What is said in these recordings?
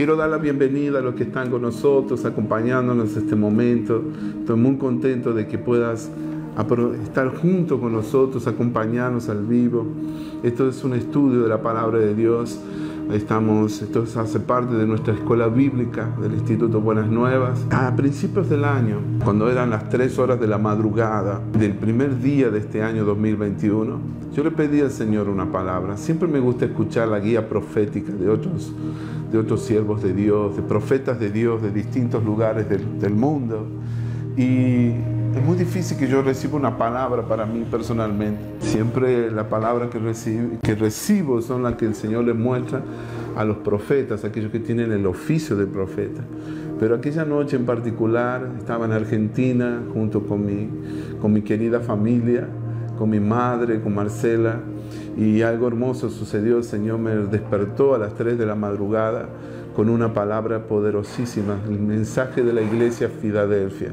Quiero dar la bienvenida a los que están con nosotros, acompañándonos en este momento. Estoy muy contento de que puedas estar junto con nosotros, acompañarnos al vivo. Esto es un estudio de la palabra de Dios. Esto hace parte de nuestra escuela bíblica del Instituto Buenas Nuevas. A principios del año, cuando eran las 3 horas de la madrugada del primer día de este año 2021, yo le pedí al Señor una palabra. Siempre me gusta escuchar la guía profética de otros siervos de Dios, de profetas de Dios de distintos lugares del mundo. Y es muy difícil que yo reciba una palabra para mí personalmente. Siempre la palabra que recibo son las que el Señor le muestra a los profetas, aquellos que tienen el oficio de profeta. Pero aquella noche en particular estaba en Argentina junto con mi querida familia, con mi madre, con Marcela, y algo hermoso sucedió. El Señor me despertó a las 3 de la madrugada con una palabra poderosísima, el mensaje de la iglesia Filadelfia.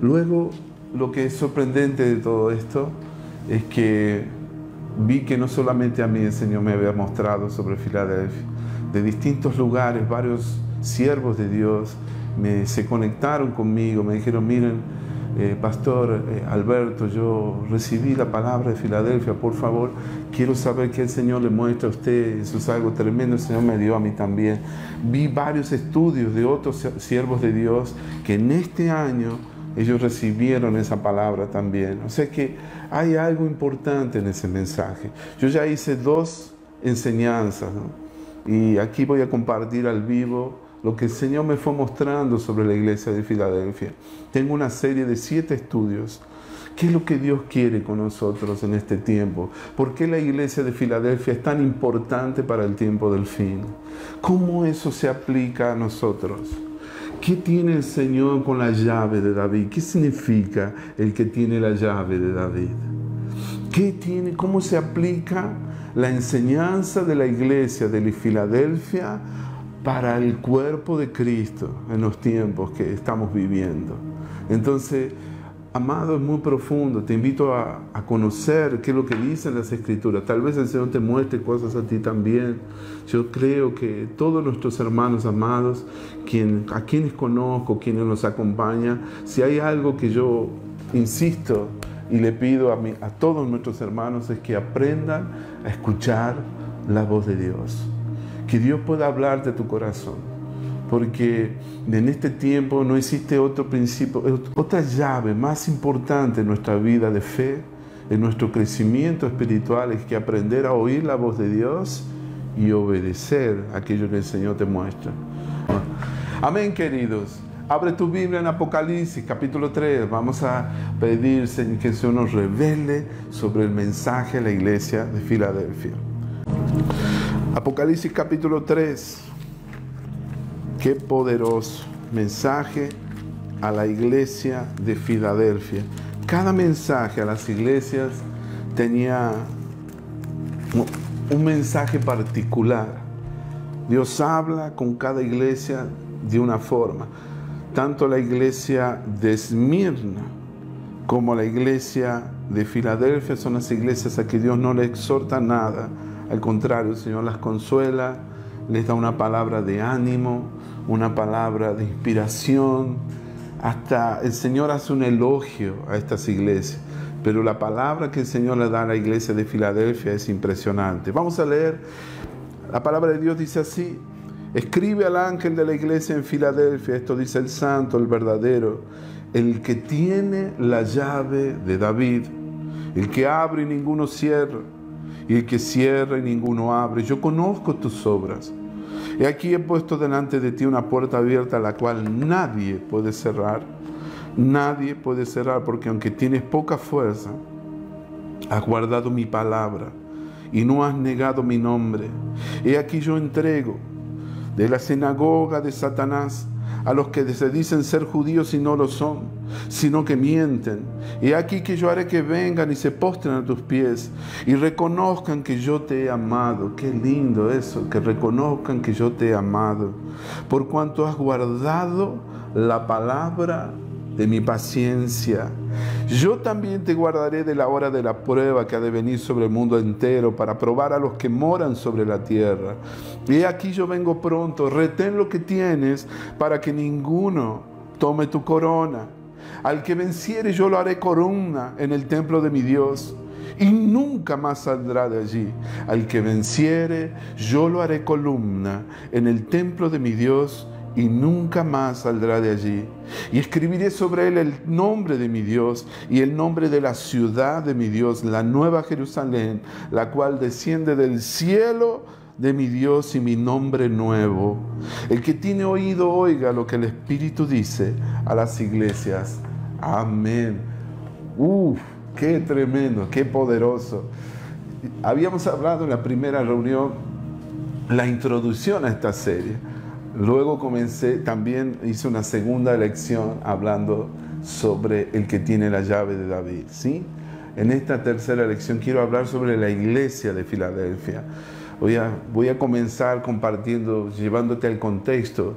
Luego, lo que es sorprendente de todo esto es que vi que no solamente a mí el Señor me había mostrado sobre Filadelfia. De distintos lugares, varios siervos de Dios se conectaron conmigo, me dijeron: miren, Pastor Alberto, yo recibí la palabra de Filadelfia, por favor, quiero saber qué el Señor le muestra a usted. Eso es algo tremendo, el Señor me dio a mí también. Vi varios estudios de otros siervos de Dios que en este año ellos recibieron esa palabra también. O sea que hay algo importante en ese mensaje. Yo ya hice 2 enseñanzas, ¿no? Y aquí voy a compartir al vivo lo que el Señor me fue mostrando sobre la iglesia de Filadelfia. Tengo una serie de 7 estudios. ¿Qué es lo que Dios quiere con nosotros en este tiempo? ¿Por qué la iglesia de Filadelfia es tan importante para el tiempo del fin? ¿Cómo eso se aplica a nosotros? ¿Qué tiene el Señor con la llave de David? ¿Qué significa el que tiene la llave de David? ¿Cómo se aplica la enseñanza de la iglesia de Filadelfia para el cuerpo de Cristo en los tiempos que estamos viviendo? Entonces, amado, es muy profundo. Te invito a conocer qué es lo que dicen las Escrituras. Tal vez el Señor te muestre cosas a ti también. Yo creo que todos nuestros hermanos amados, a quienes conozco, quienes nos acompañan, si hay algo que yo insisto y le pido a todos nuestros hermanos, es que aprendan a escuchar la voz de Dios. Que Dios pueda hablarte a tu corazón. Porque en este tiempo no existe otro principio, otra llave más importante en nuestra vida de fe, en nuestro crecimiento espiritual, es que aprender a oír la voz de Dios y obedecer aquello que el Señor te muestra. Amén, queridos. Abre tu Biblia en Apocalipsis, capítulo 3. Vamos a pedir que el Señor nos revele sobre el mensaje a la iglesia de Filadelfia. Apocalipsis, capítulo 3. Qué poderoso mensaje a la iglesia de Filadelfia. Cada mensaje a las iglesias tenía un mensaje particular. Dios habla con cada iglesia de una forma. Tanto la iglesia de Esmirna como la iglesia de Filadelfia son las iglesias a que Dios no le exhorta nada. Al contrario, el Señor las consuela, les da una palabra de ánimo, una palabra de inspiración. Hasta el Señor hace un elogio a estas iglesias. Pero la palabra que el Señor le da a la iglesia de Filadelfia es impresionante. Vamos a leer. La palabra de Dios dice así: escribe al ángel de la iglesia en Filadelfia, esto dice el santo, el verdadero, el que tiene la llave de David, el que abre y ninguno cierra, y el que cierra y ninguno abre. Yo conozco tus obras. He aquí he puesto delante de ti una puerta abierta, la cual nadie puede cerrar. Nadie puede cerrar, porque aunque tienes poca fuerza, has guardado mi palabra y no has negado mi nombre. He aquí yo entrego de la sinagoga de Satanás a los que se dicen ser judíos y no lo son, sino que mienten. He aquí que yo haré que vengan y se postren a tus pies y reconozcan que yo te he amado. Qué lindo eso, que reconozcan que yo te he amado, por cuanto has guardado la palabra de mi paciencia. Yo también te guardaré de la hora de la prueba que ha de venir sobre el mundo entero para probar a los que moran sobre la tierra. Y aquí yo vengo pronto, retén lo que tienes para que ninguno tome tu corona. Al que venciere yo lo haré columna en el templo de mi Dios y nunca más saldrá de allí. Al que venciere yo lo haré columna en el templo de mi Dios y nunca más saldrá de allí. Y escribiré sobre él el nombre de mi Dios y el nombre de la ciudad de mi Dios, la nueva Jerusalén, la cual desciende del cielo de mi Dios y mi nombre nuevo. El que tiene oído oiga lo que el Espíritu dice a las iglesias. Amén. Qué tremendo, qué poderoso. Habíamos hablado en la primera reunión la introducción a esta serie. Luego también hice una segunda lección hablando sobre el que tiene la llave de David, ¿sí? En esta tercera lección quiero hablar sobre la iglesia de Filadelfia. Voy a comenzar compartiendo, llevándote al contexto,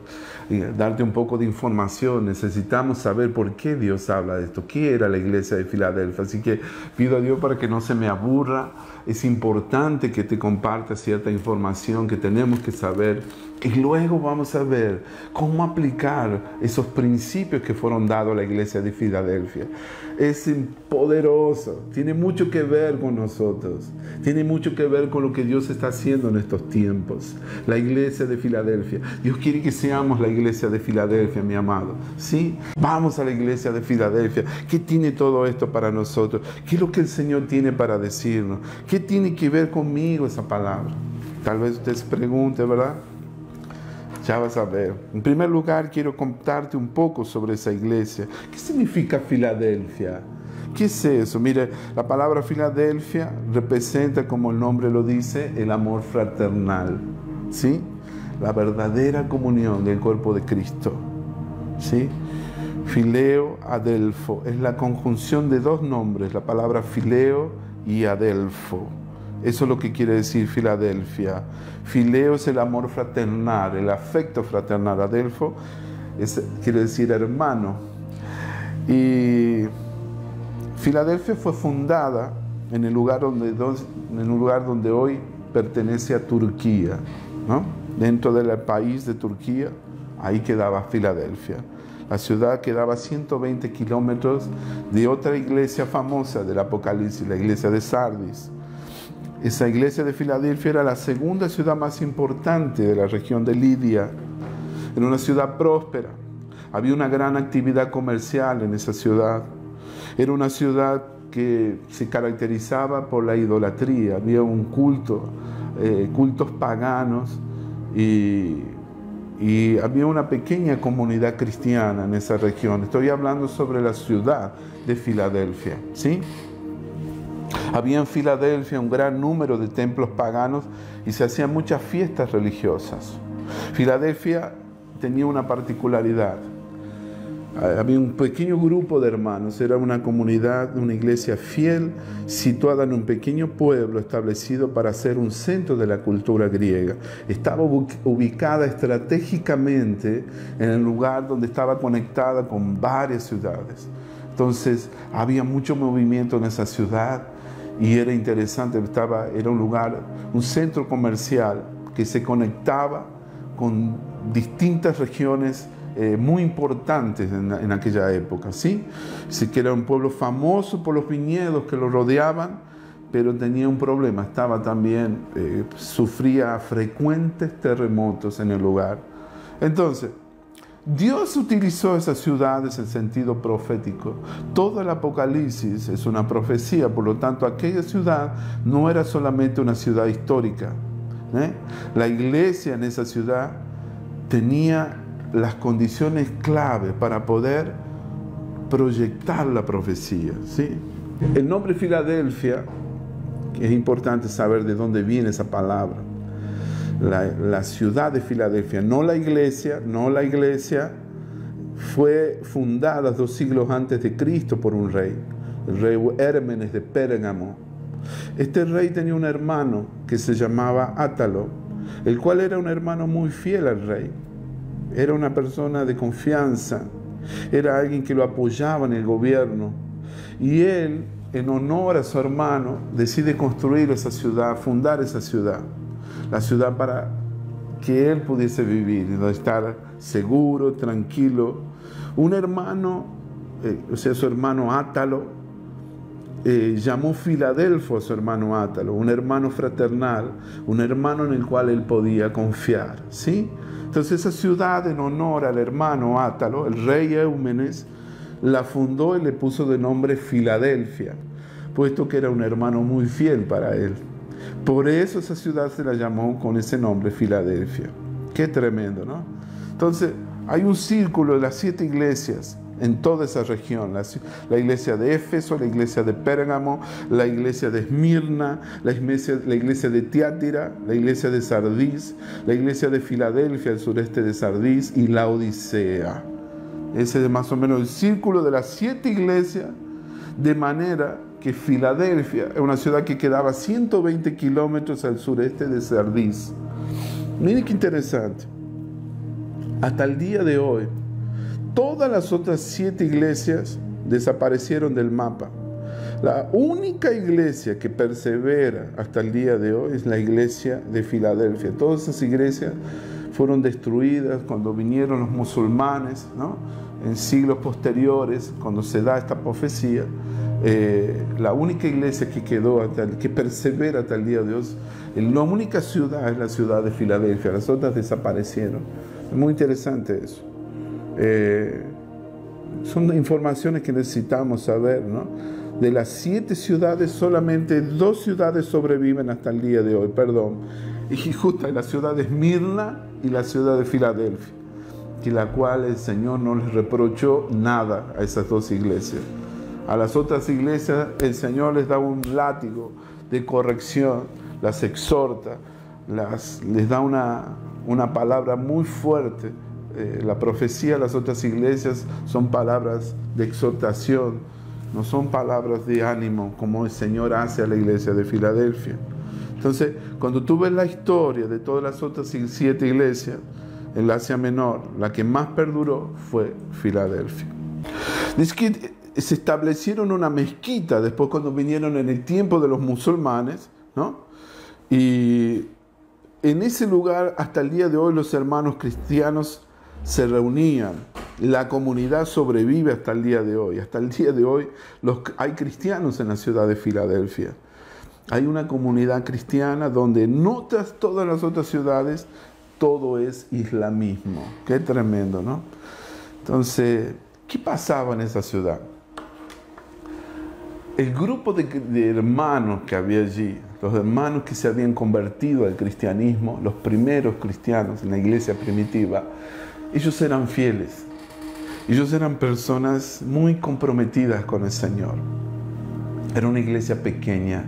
y darte un poco de información. Necesitamos saber por qué Dios habla de esto, qué era la iglesia de Filadelfia. Así que pido a Dios para que no se me aburra. Es importante que te comparta cierta información que tenemos que saber. Y luego vamos a ver cómo aplicar esos principios que fueron dados a la iglesia de Filadelfia. Es poderoso, tiene mucho que ver con nosotros, tiene mucho que ver con lo que Dios está haciendo en estos tiempos. La iglesia de Filadelfia. Dios quiere que seamos la iglesia de Filadelfia, mi amado. ¿Sí? Vamos a la iglesia de Filadelfia. ¿Qué tiene todo esto para nosotros? ¿Qué es lo que el Señor tiene para decirnos? ¿Qué tiene que ver conmigo esa palabra? Tal vez usted se pregunte, ¿verdad? Ya vas a ver. En primer lugar, quiero contarte un poco sobre esa iglesia. ¿Qué significa Filadelfia? ¿Qué es eso? Mire, la palabra Filadelfia representa, como el nombre lo dice, el amor fraternal, ¿sí? La verdadera comunión del cuerpo de Cristo, ¿sí? Fileo, Adelfo, es la conjunción de dos nombres, la palabra fileo y Adelfo. Eso es lo que quiere decir Filadelfia. Fileo es el amor fraternal, el afecto fraternal. Adelfo quiere decir hermano. Y Filadelfia fue fundada en un lugar donde hoy pertenece a Turquía, ¿no? Dentro del país de Turquía, ahí quedaba Filadelfia. La ciudad quedaba a 120 kilómetros de otra iglesia famosa del Apocalipsis, la iglesia de Sardis. Esa iglesia de Filadelfia era la segunda ciudad más importante de la región de Lidia. Era una ciudad próspera. Había una gran actividad comercial en esa ciudad. Era una ciudad que se caracterizaba por la idolatría. Había un culto, cultos paganos y había una pequeña comunidad cristiana en esa región. Estoy hablando sobre la ciudad de Filadelfia, ¿sí? Había en Filadelfia un gran número de templos paganos y se hacían muchas fiestas religiosas. Filadelfia tenía una particularidad. Había un pequeño grupo de hermanos, era una comunidad, una iglesia fiel, situada en un pequeño pueblo establecido para ser un centro de la cultura griega. Estaba ubicada estratégicamente en el lugar donde estaba conectada con varias ciudades. Entonces había mucho movimiento en esa ciudad y era interesante, era un lugar, un centro comercial que se conectaba con distintas regiones muy importantes en aquella época, ¿sí? Así que era un pueblo famoso por los viñedos que lo rodeaban, pero tenía un problema, sufría frecuentes terremotos en el lugar. Entonces, Dios utilizó esas ciudades en sentido profético. Todo el Apocalipsis es una profecía, por lo tanto, aquella ciudad no era solamente una ciudad histórica, La iglesia en esa ciudad tenía las condiciones clave para poder proyectar la profecía, ¿sí? El nombre Filadelfia, que es importante saber de dónde viene esa palabra. La ciudad de Filadelfia, no la iglesia, fue fundada 2 siglos antes de Cristo por un rey, el rey Hérmenes de Pérgamo. Este rey tenía un hermano que se llamaba Átalo, el cual era un hermano muy fiel al rey. Era una persona de confianza, era alguien que lo apoyaba en el gobierno. Y él, en honor a su hermano, decide construir esa ciudad, fundar esa ciudad. La ciudad para que él pudiese vivir, estar seguro, tranquilo. Un hermano, o sea, su hermano Átalo, llamó Filadelfo a su hermano Átalo, un hermano fraternal, un hermano en el cual él podía confiar, ¿sí? Entonces esa ciudad, en honor al hermano Átalo, el rey Eumenes, la fundó y le puso de nombre Filadelfia, puesto que era un hermano muy fiel para él. Por eso esa ciudad se la llamó con ese nombre, Filadelfia. Qué tremendo, ¿no? Entonces, hay un círculo de las 7 iglesias en toda esa región. La iglesia de Éfeso, la iglesia de Pérgamo, la iglesia de Esmirna, la iglesia de Tiátira, la iglesia de Sardis, la iglesia de Filadelfia, al sureste de Sardis, y la Odisea. Ese es más o menos el círculo de las 7 iglesias, de manera que Filadelfia es una ciudad que quedaba 120 kilómetros al sureste de Sardis. Miren qué interesante. Hasta el día de hoy, todas las otras 7 iglesias desaparecieron del mapa. La única iglesia que persevera hasta el día de hoy es la iglesia de Filadelfia. Todas esas iglesias fueron destruidas cuando vinieron los musulmanes, ¿no? En siglos posteriores, cuando se da esta profecía. La única iglesia que quedó, que persevera hasta el día de hoy, la única ciudad es la ciudad de Filadelfia. Las otras desaparecieron. Es muy interesante eso. Son informaciones que necesitamos saber, ¿no? De las 7 ciudades, solamente 2 ciudades sobreviven hasta el día de hoy, y justo la ciudad de Esmirna y la ciudad de Filadelfia, que la cual el Señor no les reprochó nada a esas 2 iglesias. A las otras iglesias el Señor les da un látigo de corrección, las exhorta, les da una palabra muy fuerte. La profecía de las otras iglesias son palabras de exhortación, no son palabras de ánimo como el Señor hace a la iglesia de Filadelfia. Entonces, cuando tú ves la historia de todas las otras 7 iglesias en la Asia Menor, la que más perduró fue Filadelfia. Dice que se establecieron una mezquita después cuando vinieron en el tiempo de los musulmanes, ¿no? Y en ese lugar hasta el día de hoy los hermanos cristianos se reunían. La comunidad sobrevive hasta el día de hoy. Hasta el día de hoy hay cristianos en la ciudad de Filadelfia. Hay una comunidad cristiana donde en todas las otras ciudades todo es islamismo. Qué tremendo, ¿no? Entonces, ¿qué pasaba en esa ciudad? El grupo de hermanos que había allí, los hermanos que se habían convertido al cristianismo, los primeros cristianos en la iglesia primitiva, ellos eran fieles. Ellos eran personas muy comprometidas con el Señor. Era una iglesia pequeña.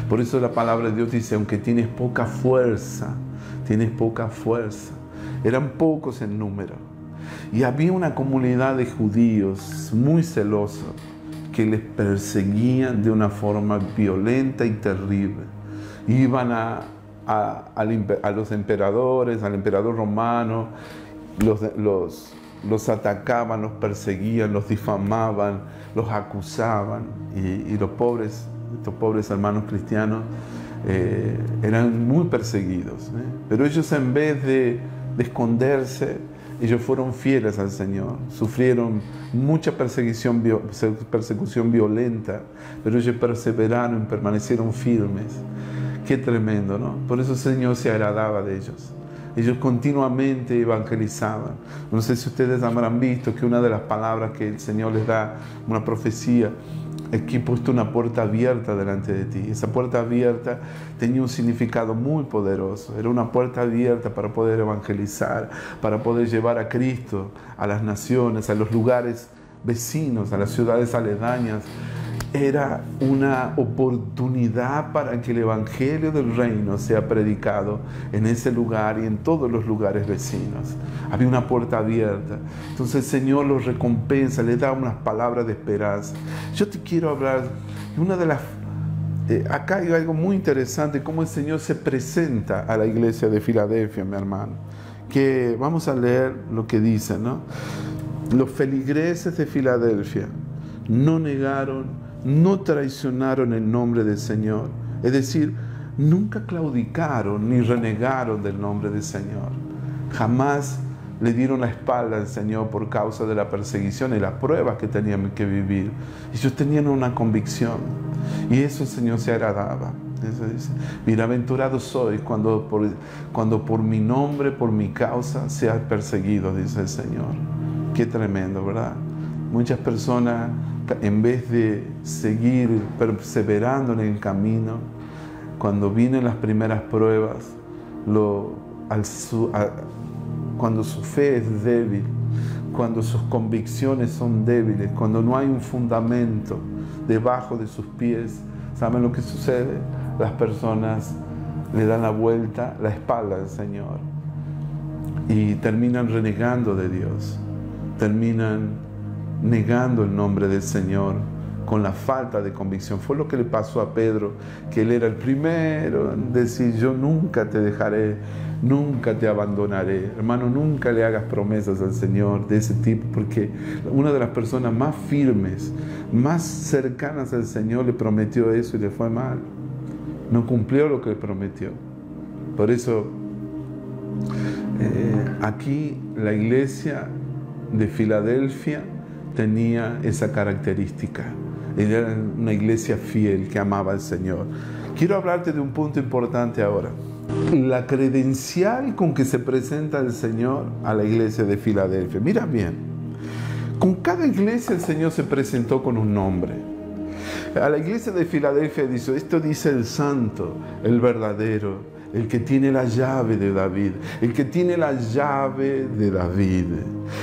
Por eso la palabra de Dios dice, aunque tienes poca fuerza, tienes poca fuerza. Eran pocos en número. Y había una comunidad de judíos muy celosos que les perseguían de una forma violenta y terrible. Iban a los emperadores, al emperador romano, los atacaban, los perseguían, los difamaban, los acusaban. Y estos pobres hermanos cristianos eran muy perseguidos. Pero ellos, en vez de esconderse, ellos fueron fieles al Señor, sufrieron mucha persecución violenta, pero ellos perseveraron, permanecieron firmes. Qué tremendo, ¿no? Por eso el Señor se agradaba de ellos. Ellos continuamente evangelizaban. No sé si ustedes habrán visto que una de las palabras que el Señor les da, una profecía, es que he puesto una puerta abierta delante de ti. Esa puerta abierta tenía un significado muy poderoso. Era una puerta abierta para poder evangelizar, para poder llevar a Cristo a las naciones, a los lugares vecinos, a las ciudades aledañas. Era una oportunidad para que el evangelio del reino sea predicado en ese lugar y en todos los lugares vecinos. Había una puerta abierta. Entonces el Señor los recompensa, les da unas palabras de esperanza. Yo te quiero hablar de una de las... acá hay algo muy interesante, cómo el Señor se presenta a la iglesia de Filadelfia, mi hermano. Que vamos a leer lo que dice, ¿no? Los feligreses de Filadelfia, no negaron, no traicionaron el nombre del Señor. Es decir, nunca claudicaron ni renegaron del nombre del Señor. Jamás le dieron la espalda al Señor por causa de la perseguición y las pruebas que tenían que vivir. Ellos tenían una convicción y eso el Señor se agradaba. Eso dice, bienaventurado soy cuando por mi nombre, por mi causa, seas perseguido, dice el Señor. Qué tremendo, ¿verdad? Muchas personas, en vez de seguir perseverando en el camino, cuando vienen las primeras pruebas, cuando su fe es débil, cuando sus convicciones son débiles, cuando no hay un fundamento debajo de sus pies, ¿saben lo que sucede? Las personas le dan la vuelta, la espalda al Señor y terminan renegando de Dios, terminan negando el nombre del Señor con la falta de convicción. Fue lo que le pasó a Pedro, que él era el primero en decir: yo nunca te dejaré, nunca te abandonaré. Hermano, nunca le hagas promesas al Señor de ese tipo, porque una de las personas más firmes, más cercanas al Señor, le prometió eso y le fue mal. No cumplió lo que le prometió. Por eso, aquí la iglesia de Filadelfia tenía esa característica. Era una iglesia fiel que amaba al Señor. Quiero hablarte de un punto importante ahora. La credencial con que se presenta el Señor a la iglesia de Filadelfia. Mira bien, con cada iglesia el Señor se presentó con un nombre. A la iglesia de Filadelfia dice: esto dice el santo, el verdadero, el que tiene la llave de David, el que tiene la llave de David.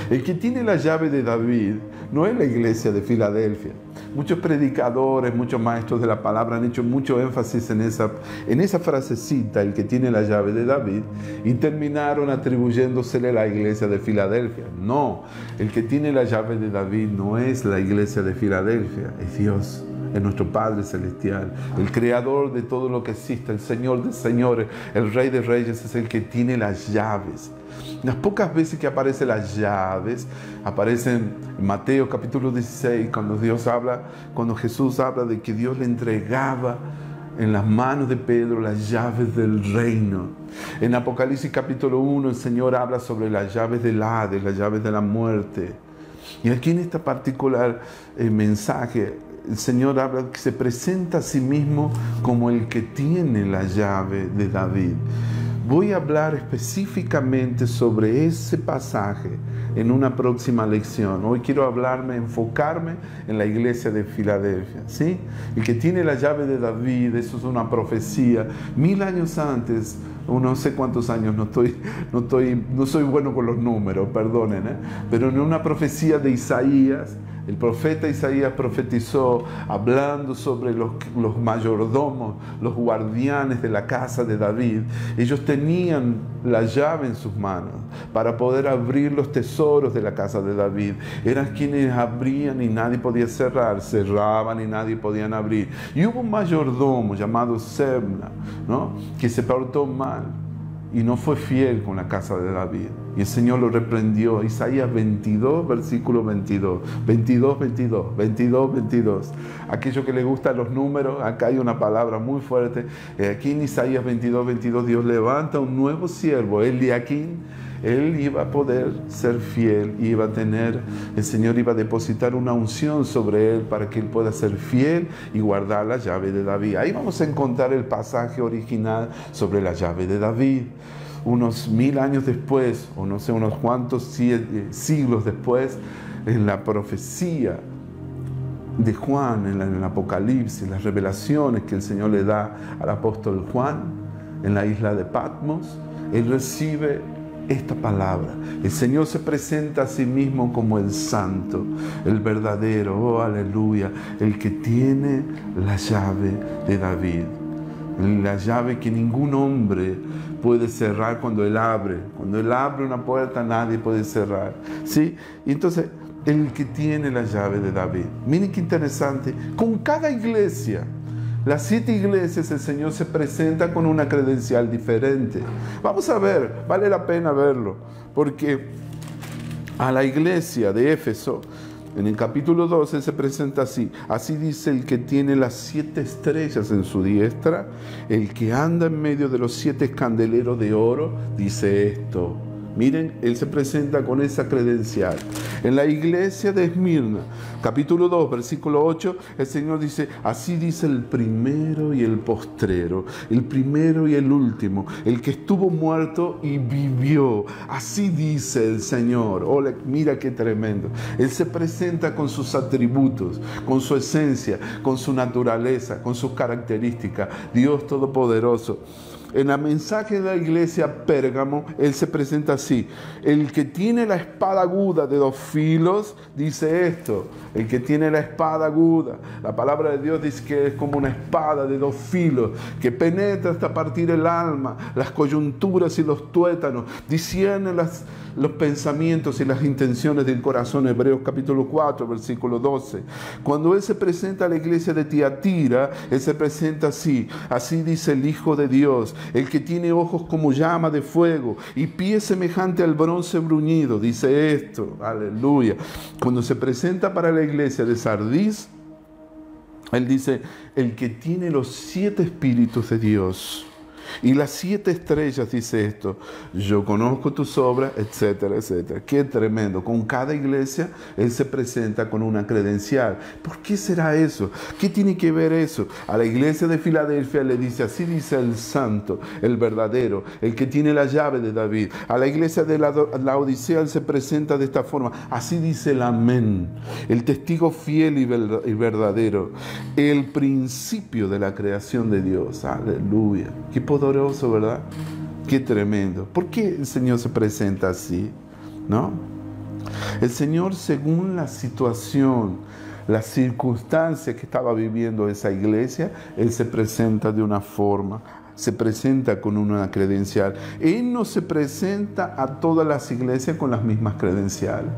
El que tiene la llave de David no es la iglesia de Filadelfia. Muchos predicadores, muchos maestros de la palabra han hecho mucho énfasis en esa frasecita, el que tiene la llave de David, y terminaron atribuyéndosele a la iglesia de Filadelfia. No, el que tiene la llave de David no es la iglesia de Filadelfia, es Dios. Es nuestro Padre Celestial, el creador de todo lo que existe, el Señor de señores, el Rey de reyes, es el que tiene las llaves. Las pocas veces que aparecen las llaves, aparecen en Mateo capítulo 16, cuando Jesús habla de que Dios le entregaba en las manos de Pedro las llaves del reino. En Apocalipsis capítulo 1 el Señor habla sobre las llaves del Hades, las llaves de la muerte. Y aquí en este particular mensaje, el Señor habla que se presenta a sí mismo como el que tiene la llave de David. Voy a hablar específicamente sobre ese pasaje en una próxima lección. Hoy quiero enfocarme en la iglesia de Filadelfia, ¿sí? El que tiene la llave de David, eso es una profecía. 1000 años antes, no sé cuántos años, no soy bueno con los números, perdonen, pero en una profecía de Isaías, el profeta Isaías profetizó hablando sobre los mayordomos, los guardianes de la casa de David. Ellos tenían la llave en sus manos para poder abrir los tesoros de la casa de David. Eran quienes abrían y nadie podía cerrar, cerraban y nadie podía abrir. Y hubo un mayordomo llamado Sebna, ¿no?, que se portó mal y no fue fiel con la casa de David. Y el Señor lo reprendió. Isaías 22, versículo 22. 22, 22. 22, 22. Aquello que le gustan los números, acá hay una palabra muy fuerte. Aquí en Isaías 22, 22, Dios levanta un nuevo siervo, Eliaquín. Él iba a poder ser fiel, el Señor iba a depositar una unción sobre él para que él pueda ser fiel y guardar la llave de David. Ahí vamos a encontrar el pasaje original sobre la llave de David. Unos 1000 años después, o no sé, unos cuantos siglos después, en la profecía de Juan, en el Apocalipsis, las revelaciones que el Señor le da al apóstol Juan en la isla de Patmos, él recibe esta palabra. El Señor se presenta a sí mismo como el santo, el verdadero, oh aleluya, el que tiene la llave de David. La llave que ningún hombre puede cerrar cuando Él abre. Cuando Él abre una puerta, nadie puede cerrar, ¿sí? Y entonces, el que tiene la llave de David. Miren qué interesante. Con cada iglesia, las 7 iglesias, el Señor se presenta con una credencial diferente. Vamos a ver, vale la pena verlo, porque a la iglesia de Éfeso, En el capítulo 12 se presenta así. Así dice el que tiene las 7 estrellas en su diestra, el que anda en medio de los 7 candeleros de oro, dice esto. Miren, él se presenta con esa credencial. En la iglesia de Esmirna, capítulo 2, versículo 8, el Señor dice, así dice el primero y el postrero, el primero y el último, el que estuvo muerto y vivió. Así dice el Señor. Oh, mira qué tremendo. Él se presenta con sus atributos, con su esencia, con su naturaleza, con sus características. Dios Todopoderoso. En el mensaje de la iglesia Pérgamo, él se presenta así. El que tiene la espada aguda de 2 filos, dice esto. El que tiene la espada aguda. La palabra de Dios dice que es como una espada de 2 filos, que penetra hasta partir el alma, las coyunturas y los tuétanos, discierne los pensamientos y las intenciones del corazón. Hebreos capítulo 4, versículo 12. Cuando él se presenta a la iglesia de Tiatira, él se presenta así. Así dice el Hijo de Dios, el que tiene ojos como llama de fuego y pies semejante al bronce bruñido, dice esto. Aleluya. Cuando se presenta para la iglesia de Sardis, él dice, el que tiene los 7 espíritus de Dios y las 7 estrellas, dice esto. Yo conozco tus obras, etcétera, etcétera. Qué tremendo. Con cada iglesia, él se presenta con una credencial. ¿Por qué será eso? ¿Qué tiene que ver eso? A la iglesia de Filadelfia le dice, así dice el santo, el verdadero, el que tiene la llave de David. A la iglesia de la Odisea, él se presenta de esta forma. Así dice el amén, el testigo fiel y verdadero, el principio de la creación de Dios. Aleluya. Qué poderoso, ¿verdad? Qué tremendo. ¿Por qué el Señor se presenta así? ¿No? El Señor, según la situación, las circunstancias que estaba viviendo esa iglesia, Él se presenta de una forma, se presenta con una credencial. Él no se presenta a todas las iglesias con las mismas credenciales.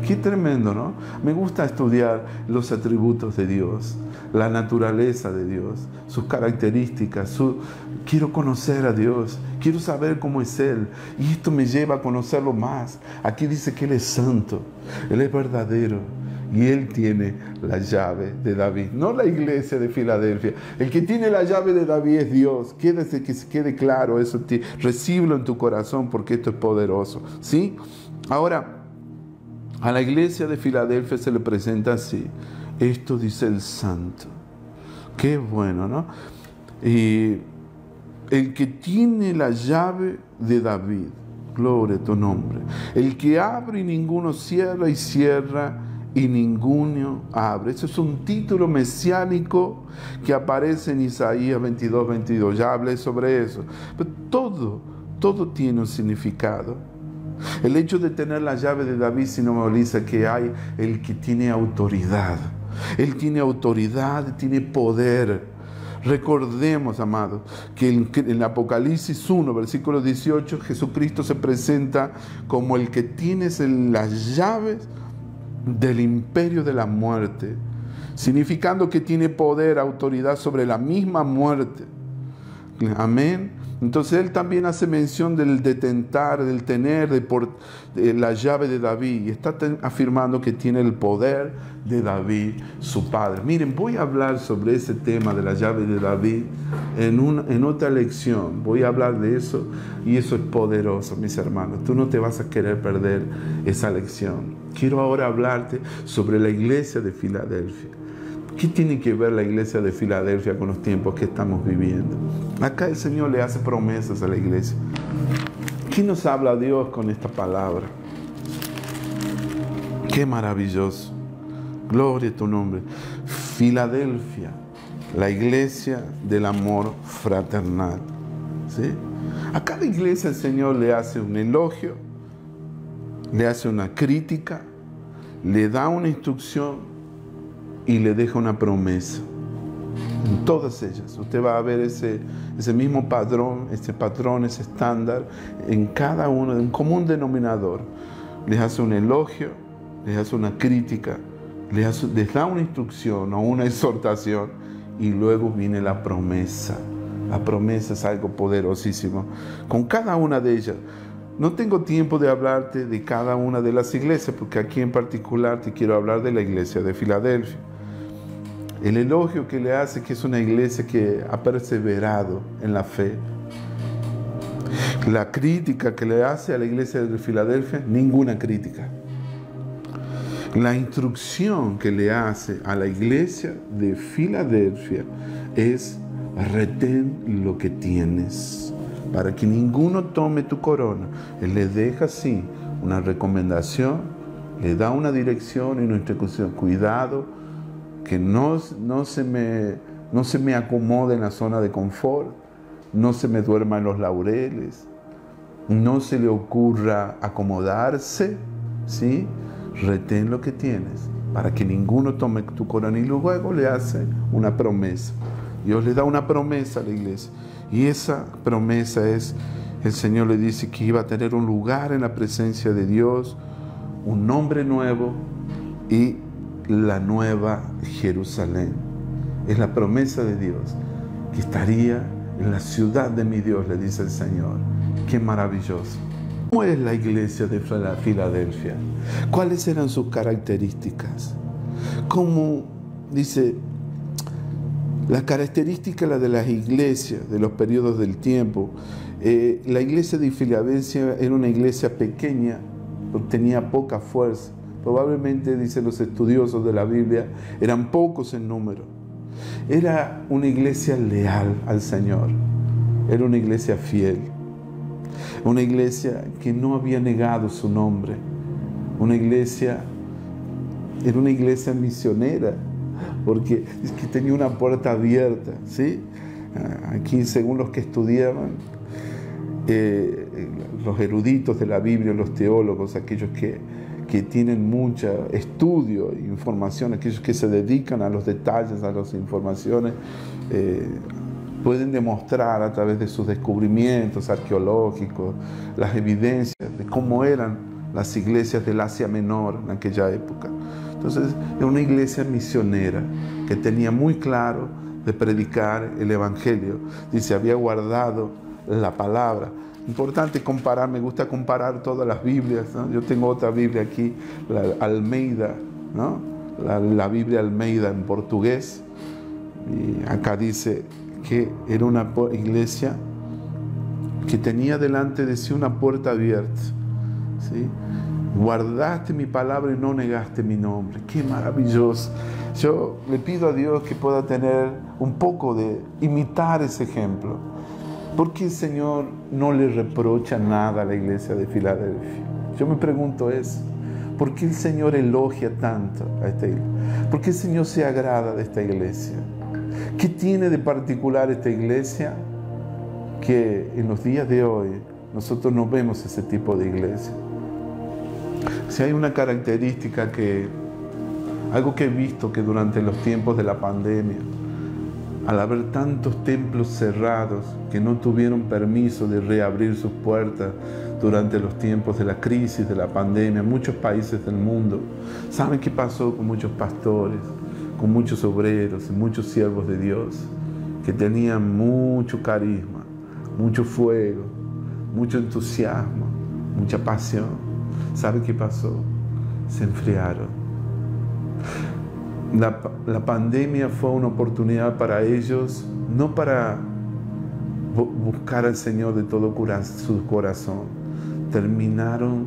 Qué tremendo, ¿no? Me gusta estudiar los atributos de Dios, la naturaleza de Dios, sus características. Quiero conocer a Dios, quiero saber cómo es Él. Y esto me lleva a conocerlo más. Aquí dice que Él es santo, Él es verdadero. Y Él tiene la llave de David, no la iglesia de Filadelfia. El que tiene la llave de David es Dios. Quédese, que se quede claro eso. Recíbelo en tu corazón porque esto es poderoso. ¿Sí? Ahora, a la iglesia de Filadelfia se le presenta así. Esto dice el santo. Qué bueno, ¿no? Y el que tiene la llave de David, gloria a tu nombre. El que abre y ninguno cierra, y cierra y ninguno abre. Ese es un título mesiánico que aparece en Isaías 22, 22. Ya hablé sobre eso. Pero todo tiene un significado. El hecho de tener la llave de David simboliza que hay el que tiene autoridad. Él tiene autoridad, tiene poder. Recordemos, amados, que en Apocalipsis 1, versículo 18, Jesucristo se presenta como el que tiene las llaves del imperio de la muerte, significando que tiene poder, autoridad sobre la misma muerte. Amén. Entonces él también hace mención del detentar, del tener, de la llave de David, y está afirmando que tiene el poder de David, su padre. Miren, voy a hablar sobre ese tema de la llave de David en otra lección. Voy a hablar de eso, y eso es poderoso, mis hermanos. Tú no te vas a querer perder esa lección. Quiero ahora hablarte sobre la iglesia de Filadelfia. ¿Qué tiene que ver la iglesia de Filadelfia con los tiempos que estamos viviendo? Acá el Señor le hace promesas a la iglesia. ¿Qué nos habla Dios con esta palabra? Qué maravilloso. Gloria a tu nombre. Filadelfia, la iglesia del amor fraternal. ¿Sí? A cada iglesia el Señor le hace un elogio, le hace una crítica, le da una instrucción y le deja una promesa. En todas ellas usted va a ver ese mismo patrón, ese estándar en cada uno, un común denominador. Les hace un elogio, les hace una crítica, les da una instrucción o una exhortación, y luego viene la promesa. La promesa es algo poderosísimo. Con cada una de ellas, no tengo tiempo de hablarte de cada una de las iglesias, porque aquí en particular te quiero hablar de la iglesia de Filadelfia. El elogio que le hace, que es una iglesia que ha perseverado en la fe. La crítica que le hace a la iglesia de Filadelfia, ninguna crítica. La instrucción que le hace a la iglesia de Filadelfia es: retén lo que tienes, para que ninguno tome tu corona. Él le deja así una recomendación, le da una dirección y una instrucción. Cuidado, que no se me acomode en la zona de confort, no se me duerma en los laureles, no se le ocurra acomodarse, ¿sí? Retén lo que tienes, para que ninguno tome tu corona. Y luego le hace una promesa. Dios le da una promesa a la iglesia. Y esa promesa es, el Señor le dice que iba a tener un lugar en la presencia de Dios, un nombre nuevo y la nueva Jerusalén. Es la promesa de Dios, que estaría en la ciudad de mi Dios, le dice el Señor. ¡Qué maravilloso! ¿Cómo es la iglesia de Filadelfia? ¿Cuáles eran sus características? ¿Cómo dice? Las características de las iglesias, de los periodos del tiempo. La iglesia de Filadelfia era una iglesia pequeña, tenía poca fuerza. Probablemente, dicen los estudiosos de la Biblia, eran pocos en número. Era una iglesia leal al Señor. Era una iglesia fiel. Una iglesia que no había negado su nombre. Era una iglesia misionera, porque es que tenía una puerta abierta, ¿sí? Aquí, según los que estudiaban, los eruditos de la Biblia, los teólogos, aquellos que tienen mucho estudio e información, aquellos que se dedican a los detalles, a las informaciones, pueden demostrar a través de sus descubrimientos arqueológicos, las evidencias de cómo eran las iglesias del Asia Menor en aquella época. Entonces, era una iglesia misionera que tenía muy claro de predicar el Evangelio. Dice, había guardado la palabra. Importante comparar, me gusta comparar todas las Biblias, ¿no? Yo tengo otra Biblia aquí, la Almeida, ¿no? La Biblia Almeida en portugués. Y acá dice que era una iglesia que tenía delante de sí una puerta abierta, ¿sí? Guardaste mi palabra y no negaste mi nombre. ¡Qué maravilloso! Yo le pido a Dios que pueda tener un poco de imitar ese ejemplo. ¿Por qué el Señor no le reprocha nada a la iglesia de Filadelfia? Yo me pregunto eso. ¿Por qué el Señor elogia tanto a esta iglesia? ¿Por qué el Señor se agrada de esta iglesia? ¿Qué tiene de particular esta iglesia que en los días de hoy nosotros no vemos ese tipo de iglesia? Si hay una característica algo que he visto que durante los tiempos de la pandemia, al haber tantos templos cerrados que no tuvieron permiso de reabrir sus puertas durante los tiempos de la crisis, de la pandemia, en muchos países del mundo, ¿saben qué pasó con muchos pastores, con muchos obreros y muchos siervos de Dios que tenían mucho carisma, mucho fuego, mucho entusiasmo, mucha pasión? ¿Sabe qué pasó? Se enfriaron. La pandemia fue una oportunidad para ellos, no para buscar al Señor de todo su corazón. Terminaron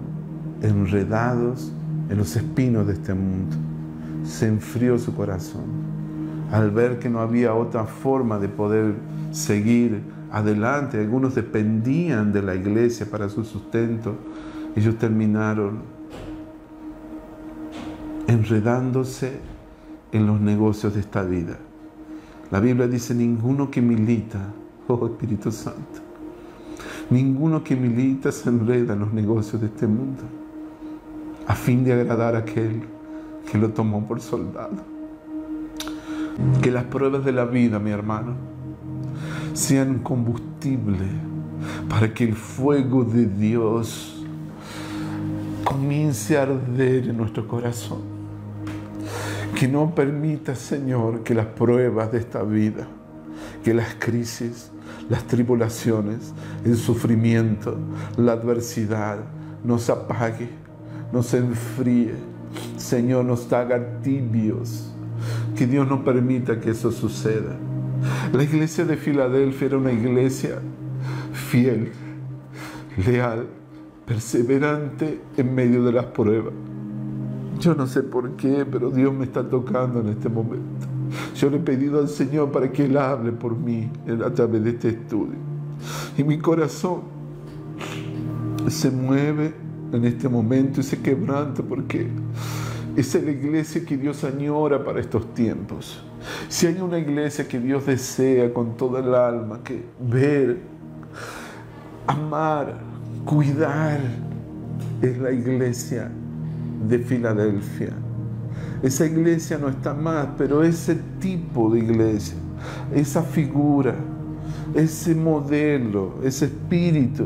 enredados en los espinos de este mundo. Se enfrió su corazón al ver que no había otra forma de poder seguir adelante. Algunos dependían de la iglesia para su sustento. Ellos terminaron enredándose en los negocios de esta vida. La Biblia dice, ninguno que milita, oh Espíritu Santo, ninguno que milita se enreda en los negocios de este mundo, a fin de agradar a aquel que lo tomó por soldado. Que las pruebas de la vida, mi hermano, sean combustible para que el fuego de Dios comience a arder en nuestro corazón. Que no permita, Señor, que las pruebas de esta vida, que las crisis, las tribulaciones, el sufrimiento, la adversidad nos apague, nos enfríe. Señor, nos haga tibios. Que Dios no permita que eso suceda. La iglesia de Filadelfia era una iglesia fiel, leal, perseverante en medio de las pruebas. Yo no sé por qué, pero Dios me está tocando en este momento. Yo le he pedido al Señor para que Él hable por mí a través de este estudio. Y mi corazón se mueve en este momento y se quebranta porque esa es la iglesia que Dios añora para estos tiempos. Si hay una iglesia que Dios desea con toda el alma, que ver, amar, cuidar, es la iglesia de Filadelfia. Esa iglesia no está más, pero ese tipo de iglesia, esa figura, ese modelo, ese espíritu,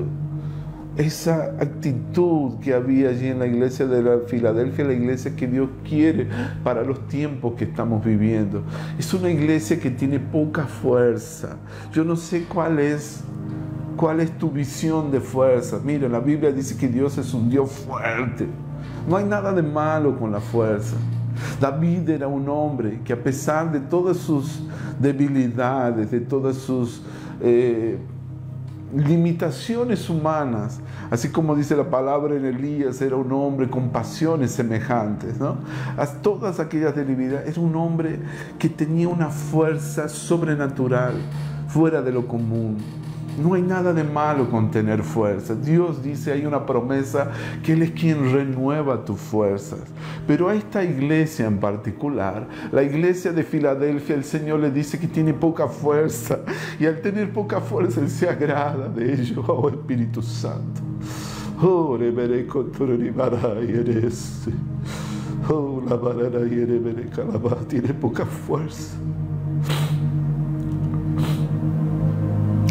esa actitud que había allí en la iglesia de la Filadelfia, la iglesia que Dios quiere para los tiempos que estamos viviendo. Es una iglesia que tiene poca fuerza. Yo no sé cuál es tu visión de fuerza. Mira, la Biblia dice que Dios es un Dios fuerte. No hay nada de malo con la fuerza. David era un hombre que, a pesar de todas sus debilidades, de todas sus limitaciones humanas, así como dice la palabra en Elías, era un hombre con pasiones semejantes, ¿no? A todas aquellas debilidades, era un hombre que tenía una fuerza sobrenatural, fuera de lo común. No hay nada de malo con tener fuerza. Dios dice, hay una promesa que Él es quien renueva tus fuerzas. Pero a esta iglesia en particular, la iglesia de Filadelfia, el Señor le dice que tiene poca fuerza. Y al tener poca fuerza, Él se agrada de ello, oh Espíritu Santo. Oh, tiene poca fuerza.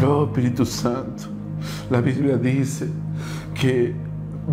Oh, Espíritu Santo, la Biblia dice que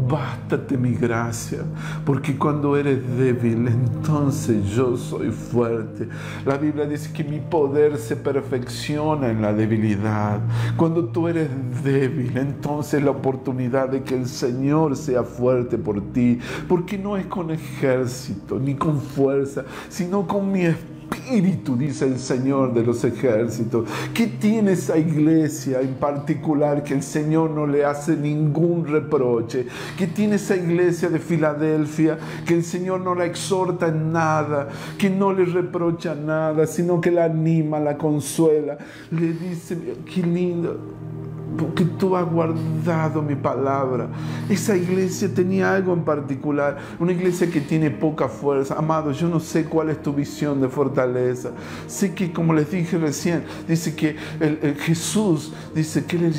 bástate mi gracia, porque cuando eres débil, entonces yo soy fuerte. La Biblia dice que mi poder se perfecciona en la debilidad. Cuando tú eres débil, entonces la oportunidad de que el Señor sea fuerte por ti, porque no es con ejército ni con fuerza, sino con mi espíritu, dice el Señor de los ejércitos. ¿Qué tiene esa iglesia en particular que el Señor no le hace ningún reproche? ¿Qué tiene esa iglesia de Filadelfia que el Señor no la exhorta en nada, que no le reprocha nada, sino que la anima, la consuela? Le dice, qué lindo, porque tú has guardado mi palabra. Esa iglesia tenía algo en particular, una iglesia que tiene poca fuerza. Amados, yo no sé cuál es tu visión de fortaleza. Sé que, como les dije recién, dice que Jesús dice que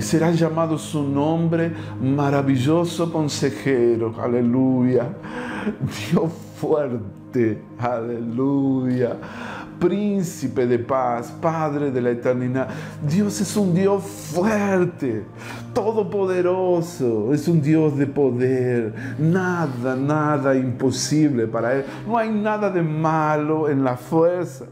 será llamado su nombre maravilloso consejero, aleluya, Dios fuerte, aleluya, príncipe de paz, Padre de la eternidad. Dios es un Dios fuerte, todopoderoso, es un Dios de poder. Nada imposible para Él. No hay nada de malo en la fuerza.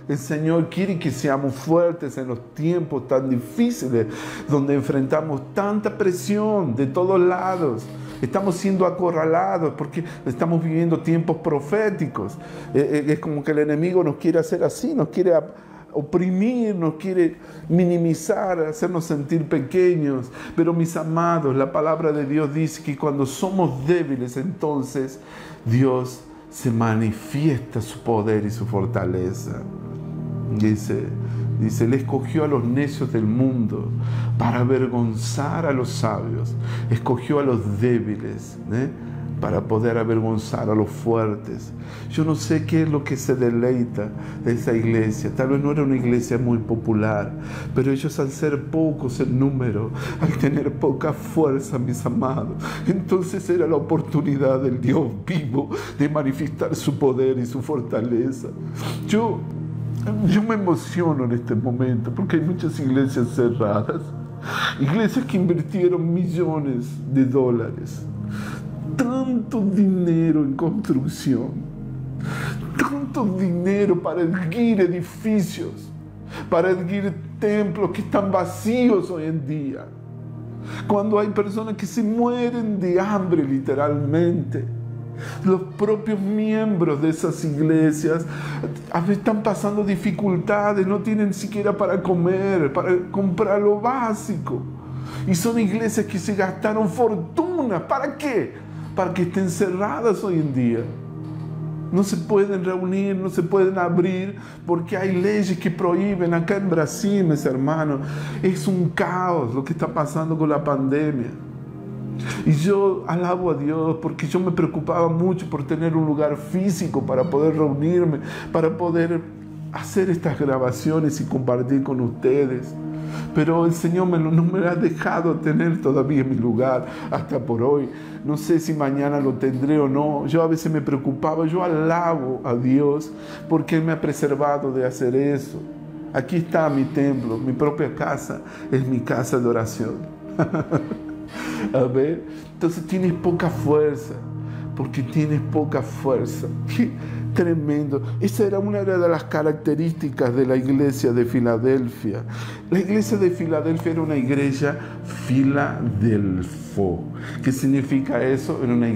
El Señor quiere que seamos fuertes en los tiempos tan difíciles, donde enfrentamos tanta presión de todos lados. Estamos siendo acorralados porque estamos viviendo tiempos proféticos. Es como que el enemigo nos quiere hacer así, nos quiere oprimir, nos quiere minimizar, hacernos sentir pequeños. Pero mis amados, la palabra de Dios dice que cuando somos débiles, entonces Dios se manifiesta su poder y su fortaleza. Dice, Él escogió a los necios del mundo para avergonzar a los sabios. Escogió a los débiles, para poder avergonzar a los fuertes. Yo no sé qué es lo que se deleita de esa iglesia. Tal vez no era una iglesia muy popular, pero ellos, al ser pocos en número, al tener poca fuerza, mis amados, entonces era la oportunidad del Dios vivo de manifestar su poder y su fortaleza. Yo me emociono en este momento porque hay muchas iglesias cerradas, iglesias que invirtieron millones de dólares, tanto dinero en construcción, tanto dinero para erguir edificios, para erguir templos que están vacíos hoy en día. Cuando hay personas que se mueren de hambre literalmente. Los propios miembros de esas iglesias a veces están pasando dificultades, no tienen siquiera para comer, para comprar lo básico. Y son iglesias que se gastaron fortunas. ¿Para qué? Para que estén cerradas hoy en día. No se pueden reunir, no se pueden abrir, porque hay leyes que prohíben. Acá en Brasil, mis hermanos, es un caos lo que está pasando con la pandemia. Y yo alabo a Dios porque yo me preocupaba mucho por tener un lugar físico para poder reunirme, para poder hacer estas grabaciones y compartir con ustedes. Pero el Señor no me ha dejado tener todavía mi lugar hasta por hoy. No sé si mañana lo tendré o no. Yo a veces me preocupaba. Yo alabo a Dios porque Él me ha preservado de hacer eso. Aquí está mi templo, mi propia casa es mi casa de oración. A ver, entonces tienes poca fuerza, porque tienes poca fuerza. Qué tremendo. Esa era una de las características de la iglesia de Filadelfia. La iglesia de Filadelfia era una iglesia Filadelfo. ¿Qué significa eso? Era una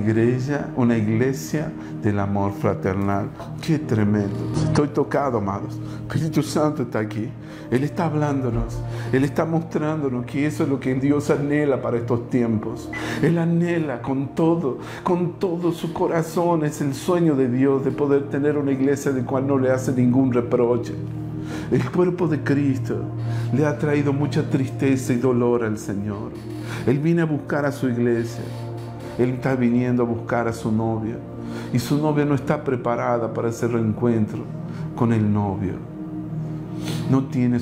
iglesia del amor fraternal. Qué tremendo. Estoy tocado, amados. El Espíritu Santo está aquí. Él está hablándonos. Él está mostrándonos que eso es lo que Dios anhela para estos tiempos. Él anhela con todo su corazón. Es el sueño de Dios de poder tener una iglesia de cual no le hace ningún reproche. El cuerpo de Cristo le ha traído mucha tristeza y dolor al Señor. Él viene a buscar a su iglesia. Él está viniendo a buscar a su novia. Y su novia no está preparada para ese reencuentro con el novio. No tiene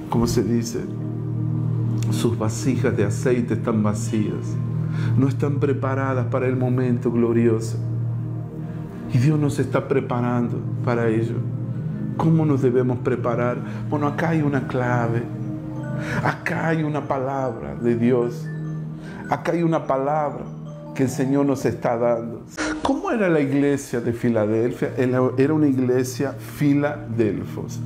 ¿cómo se dice? Sus vasijas de aceite están vacías. No están preparadas para el momento glorioso. Y Dios nos está preparando para ello. ¿Cómo nos debemos preparar? Bueno, acá hay una clave. Acá hay una palabra de Dios. Acá hay una palabra que el Señor nos está dando. ¿Cómo era la iglesia de Filadelfia? Era una iglesia Filadelfos.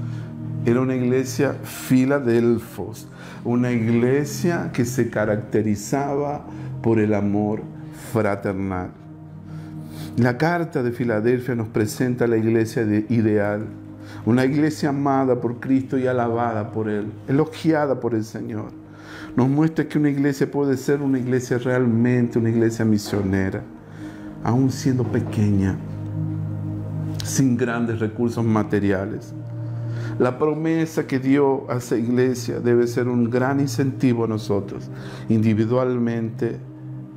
Era una iglesia Filadelfos. Una iglesia que se caracterizaba por el amor fraternal. La carta de Filadelfia nos presenta la iglesia ideal. Una iglesia amada por Cristo y alabada por Él, elogiada por el Señor. Nos muestra que una iglesia puede ser una iglesia realmente, una iglesia misionera, aún siendo pequeña, sin grandes recursos materiales. La promesa que dio a esa iglesia debe ser un gran incentivo a nosotros, individualmente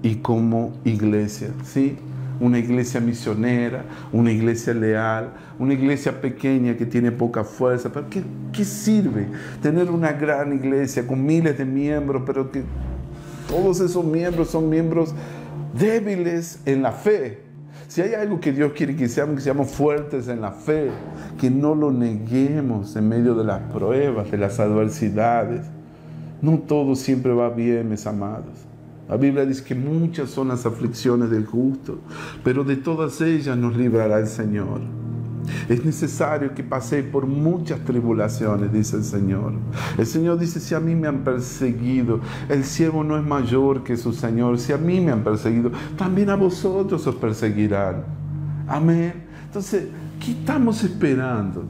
y como iglesia, ¿sí? Una iglesia misionera, una iglesia leal, una iglesia pequeña que tiene poca fuerza. ¿Pero qué sirve tener una gran iglesia con miles de miembros, pero que todos esos miembros son miembros débiles en la fe? Si hay algo que Dios quiere que seamos fuertes en la fe, que no lo neguemos en medio de las pruebas, de las adversidades. No todo siempre va bien, mis amados. La Biblia dice que muchas son las aflicciones del justo, pero de todas ellas nos librará el Señor. Es necesario que pasé por muchas tribulaciones, dice el Señor. El Señor dice, si a mí me han perseguido, el siervo no es mayor que su Señor. Si a mí me han perseguido, también a vosotros os perseguirán. Amén. Entonces, ¿qué estamos esperando?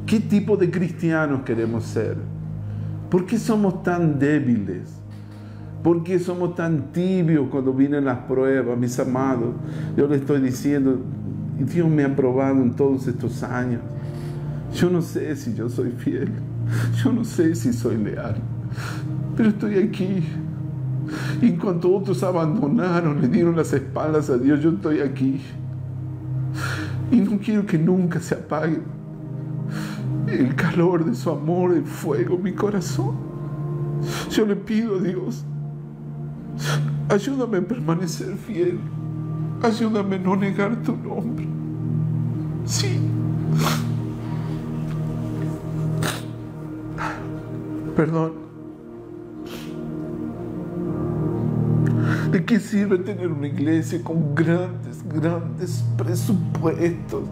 ¿Qué tipo de cristianos queremos ser? ¿Por qué somos tan débiles? ¿Por qué somos tan tibios cuando vienen las pruebas, mis amados? Yo les estoy diciendo, Dios me ha probado en todos estos años. Yo no sé si yo soy fiel. Yo no sé si soy leal. Pero estoy aquí. Y en cuanto otros abandonaron, le dieron las espaldas a Dios, yo estoy aquí. Y no quiero que nunca se apague el calor de su amor, el fuego en mi corazón. Yo le pido a Dios, ayúdame a permanecer fiel. Ayúdame a no negar tu nombre. Sí. Perdón. qué sirve tener una iglesia con grandes presupuestos?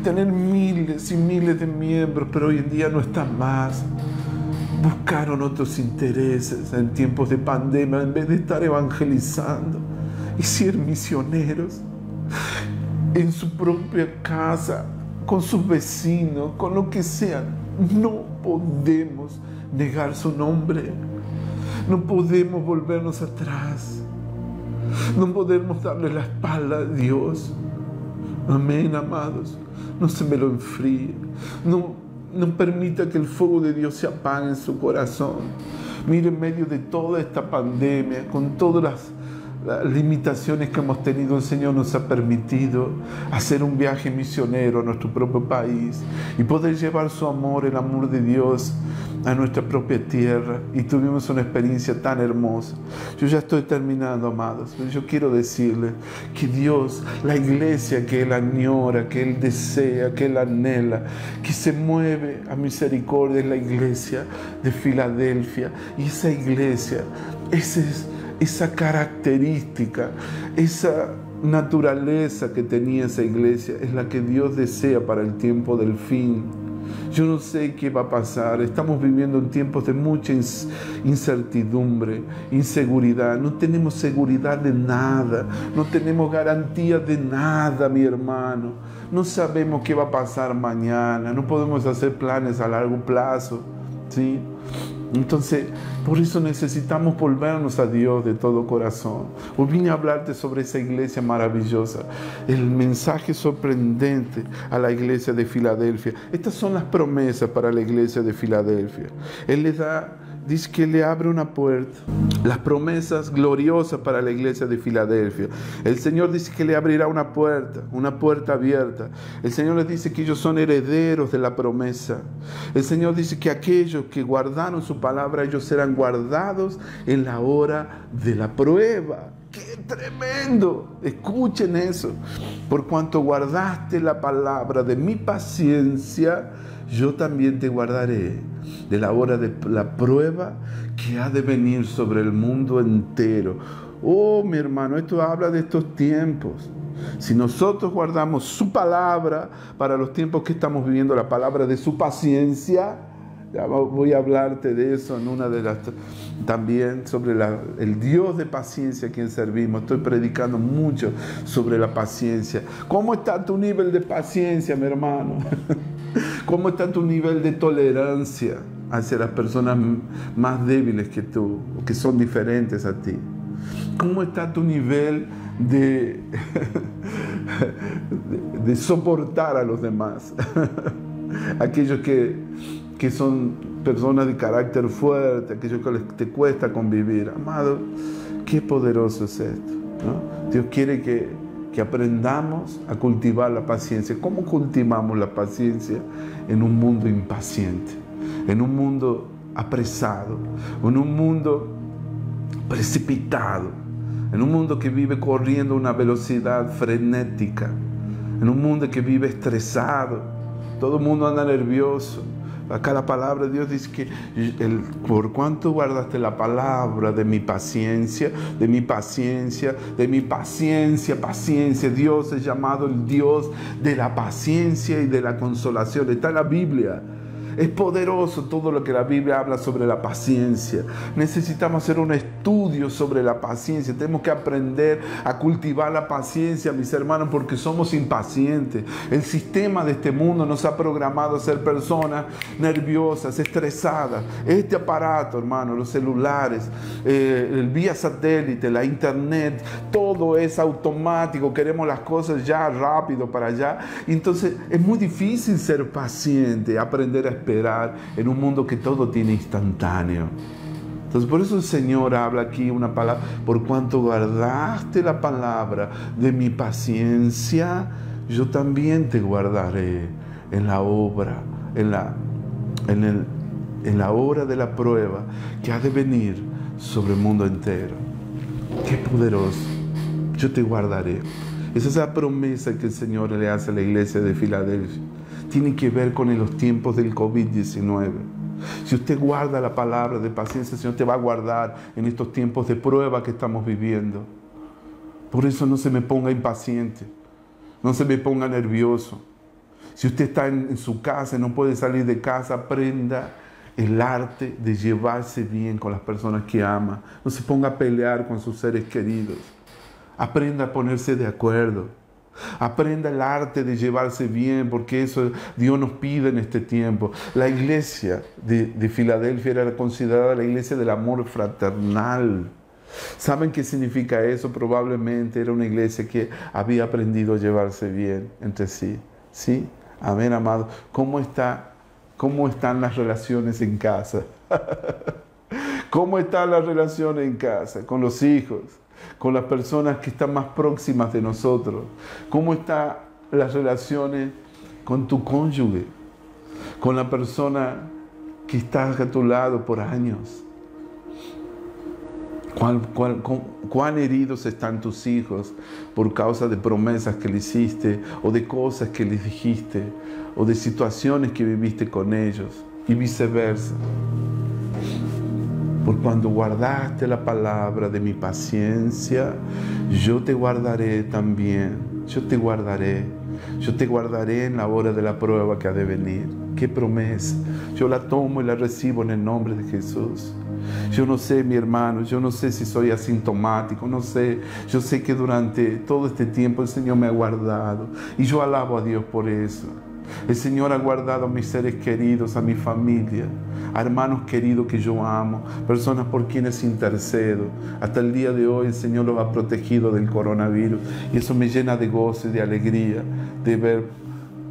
Tener miles y miles de miembros, pero hoy en día no están más. Buscaron otros intereses en tiempos de pandemia en vez de estar evangelizando y ser misioneros en su propia casa, con sus vecinos, con lo que sean. No podemos negar su nombre. No podemos volvernos atrás. No podemos darle la espalda a Dios. Amén, amados. No se me lo enfríe. No permita que el fuego de Dios se apague en su corazón. Mire, en medio de toda esta pandemia, con todas las limitaciones que hemos tenido, el Señor nos ha permitido hacer un viaje misionero a nuestro propio país y poder llevar su amor, el amor de Dios a nuestra propia tierra, y tuvimos una experiencia tan hermosa. Yo ya estoy terminando, amados, pero yo quiero decirles que Dios, la iglesia que Él añora, que Él desea, que Él anhela, que se mueve a misericordia, es la iglesia de Filadelfia. Y esa iglesia, esa característica, esa naturaleza que tenía esa iglesia es la que Dios desea para el tiempo del fin. Yo no sé qué va a pasar. Estamos viviendo en tiempos de mucha incertidumbre, inseguridad. No tenemos seguridad de nada. No tenemos garantía de nada, mi hermano. No sabemos qué va a pasar mañana. No podemos hacer planes a largo plazo, ¿sí? Entonces, por eso necesitamos volvernos a Dios de todo corazón. Hoy vine a hablarte sobre esa iglesia maravillosa, el mensaje sorprendente a la iglesia de Filadelfia. Estas son las promesas para la iglesia de Filadelfia. Él les da, dice que le abre una puerta. Las promesas gloriosas para la iglesia de Filadelfia. El Señor dice que le abrirá una puerta abierta. El Señor les dice que ellos son herederos de la promesa. El Señor dice que aquellos que guardaron su palabra, ellos serán guardados en la hora de la prueba. ¡Qué tremendo! Escuchen eso. Por cuanto guardaste la palabra de mi paciencia, yo también te guardaré de la hora de la prueba que ha de venir sobre el mundo entero. Oh, mi hermano, esto habla de estos tiempos. Si nosotros guardamos su palabra para los tiempos que estamos viviendo, la palabra de su paciencia, ya voy a hablarte de eso en una de las, también sobre el Dios de paciencia a quien servimos. Estoy predicando mucho sobre la paciencia. ¿Cómo está tu nivel de paciencia, mi hermano? ¿Cómo está tu nivel de tolerancia hacia las personas más débiles que tú, que son diferentes a ti? ¿Cómo está tu nivel de soportar a los demás? Aquellos que son personas de carácter fuerte, aquellos que te cuesta convivir. Amado, qué poderoso es esto, ¿no? Dios quiere que aprendamos a cultivar la paciencia. ¿Cómo cultivamos la paciencia? En un mundo impaciente, en un mundo apresado, en un mundo precipitado, en un mundo que vive corriendo a una velocidad frenética, en un mundo que vive estresado. Todo el mundo anda nervioso. Acá la palabra de Dios dice que por cuanto guardaste la palabra de mi paciencia, paciencia. Dios es llamado el Dios de la paciencia y de la consolación. Está en la Biblia. Es poderoso todo lo que la Biblia habla sobre la paciencia. Necesitamos hacer un estudio sobre la paciencia. Tenemos que aprender a cultivar la paciencia, mis hermanos, porque somos impacientes. El sistema de este mundo nos ha programado a ser personas nerviosas, estresadas. Este aparato, hermano, los celulares, el vía satélite, la internet, todo es automático. Queremos las cosas ya rápido para allá. Entonces es muy difícil ser paciente, aprender a esperar en un mundo que todo tiene instantáneo. Entonces por eso el Señor habla aquí una palabra: por cuanto guardaste la palabra de mi paciencia, yo también te guardaré en la obra, en la hora de la prueba que ha de venir sobre el mundo entero. Qué poderoso. Yo te guardaré. Esa es la promesa que el Señor le hace a la iglesia de Filadelfia. Tiene que ver con los tiempos del COVID-19. Si usted guarda la palabra de paciencia, el Señor te va a guardar en estos tiempos de prueba que estamos viviendo. Por eso no se me ponga impaciente, no se me ponga nervioso. Si usted está en su casa y no puede salir de casa, aprenda el arte de llevarse bien con las personas que ama. No se ponga a pelear con sus seres queridos. Aprenda a ponerse de acuerdo. Aprenda el arte de llevarse bien, porque eso Dios nos pide en este tiempo. La iglesia de Filadelfia era considerada la iglesia del amor fraternal. ¿Saben qué significa eso? Probablemente era una iglesia que había aprendido a llevarse bien entre sí. ¿Sí? Amén, amado. ¿Cómo están las relaciones en casa? ¿Cómo están las relaciones en casa? Con los hijos, con las personas que están más próximas de nosotros. ¿Cómo están las relaciones con tu cónyuge? Con la persona que está a tu lado por años. ¿Cuán heridos están tus hijos por causa de promesas que le hiciste, o de cosas que les dijiste, o de situaciones que viviste con ellos, y viceversa? Por cuando guardaste la palabra de mi paciencia, yo te guardaré también. Yo te guardaré. Yo te guardaré en la hora de la prueba que ha de venir. ¡Qué promesa! Yo la tomo y la recibo en el nombre de Jesús. Yo no sé, mi hermano, yo no sé si soy asintomático, no sé. Yo sé que durante todo este tiempo el Señor me ha guardado. Y yo alabo a Dios por eso. El Señor ha guardado a mis seres queridos, a mi familia, a hermanos queridos que yo amo, personas por quienes intercedo. Hasta el día de hoy el Señor los ha protegido del coronavirus. Y eso me llena de gozo y de alegría de ver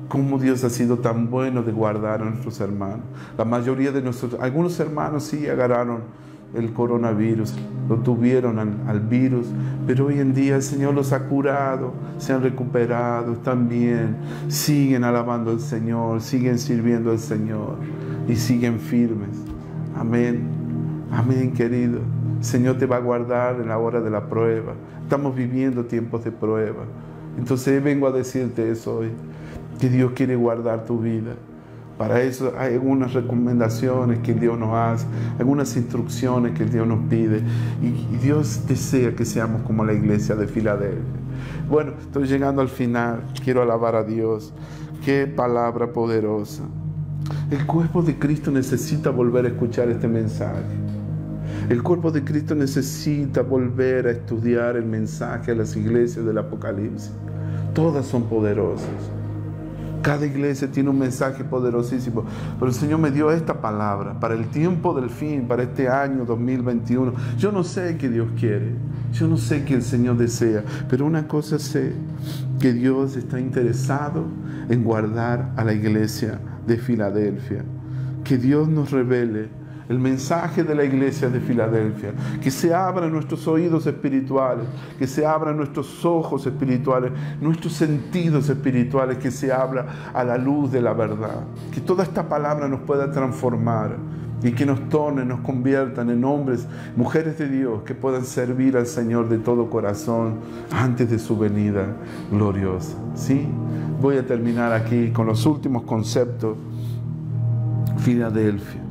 cómo Dios ha sido tan bueno de guardar a nuestros hermanos. La mayoría de algunos hermanos sí agarraron el coronavirus, lo tuvieron al virus, pero hoy en día el Señor los ha curado, se han recuperado, están bien, siguen alabando al Señor, siguen sirviendo al Señor y siguen firmes. Amén, amén, querido. El Señor te va a guardar en la hora de la prueba. Estamos viviendo tiempos de prueba. Entonces vengo a decirte eso hoy, que Dios quiere guardar tu vida. Para eso hay algunas recomendaciones que Dios nos hace, algunas instrucciones que Dios nos pide. Y Dios desea que seamos como la iglesia de Filadelfia. Bueno, estoy llegando al final. Quiero alabar a Dios. Qué palabra poderosa. El cuerpo de Cristo necesita volver a escuchar este mensaje. El cuerpo de Cristo necesita volver a estudiar el mensaje a las iglesias del Apocalipsis. Todas son poderosas. Cada iglesia tiene un mensaje poderosísimo, pero el Señor me dio esta palabra para el tiempo del fin, para este año 2021. Yo no sé qué Dios quiere, yo no sé qué el Señor desea, pero una cosa sé, que Dios está interesado en guardar a la iglesia de Filadelfia. Que Dios nos revele el mensaje de la iglesia de Filadelfia, que se abran nuestros oídos espirituales, que se abran nuestros ojos espirituales, nuestros sentidos espirituales, que se abra a la luz de la verdad. Que toda esta palabra nos pueda transformar y que nos tornen, nos conviertan en hombres, mujeres de Dios, que puedan servir al Señor de todo corazón antes de su venida gloriosa. ¿Sí? Voy a terminar aquí con los últimos conceptos. Filadelfia.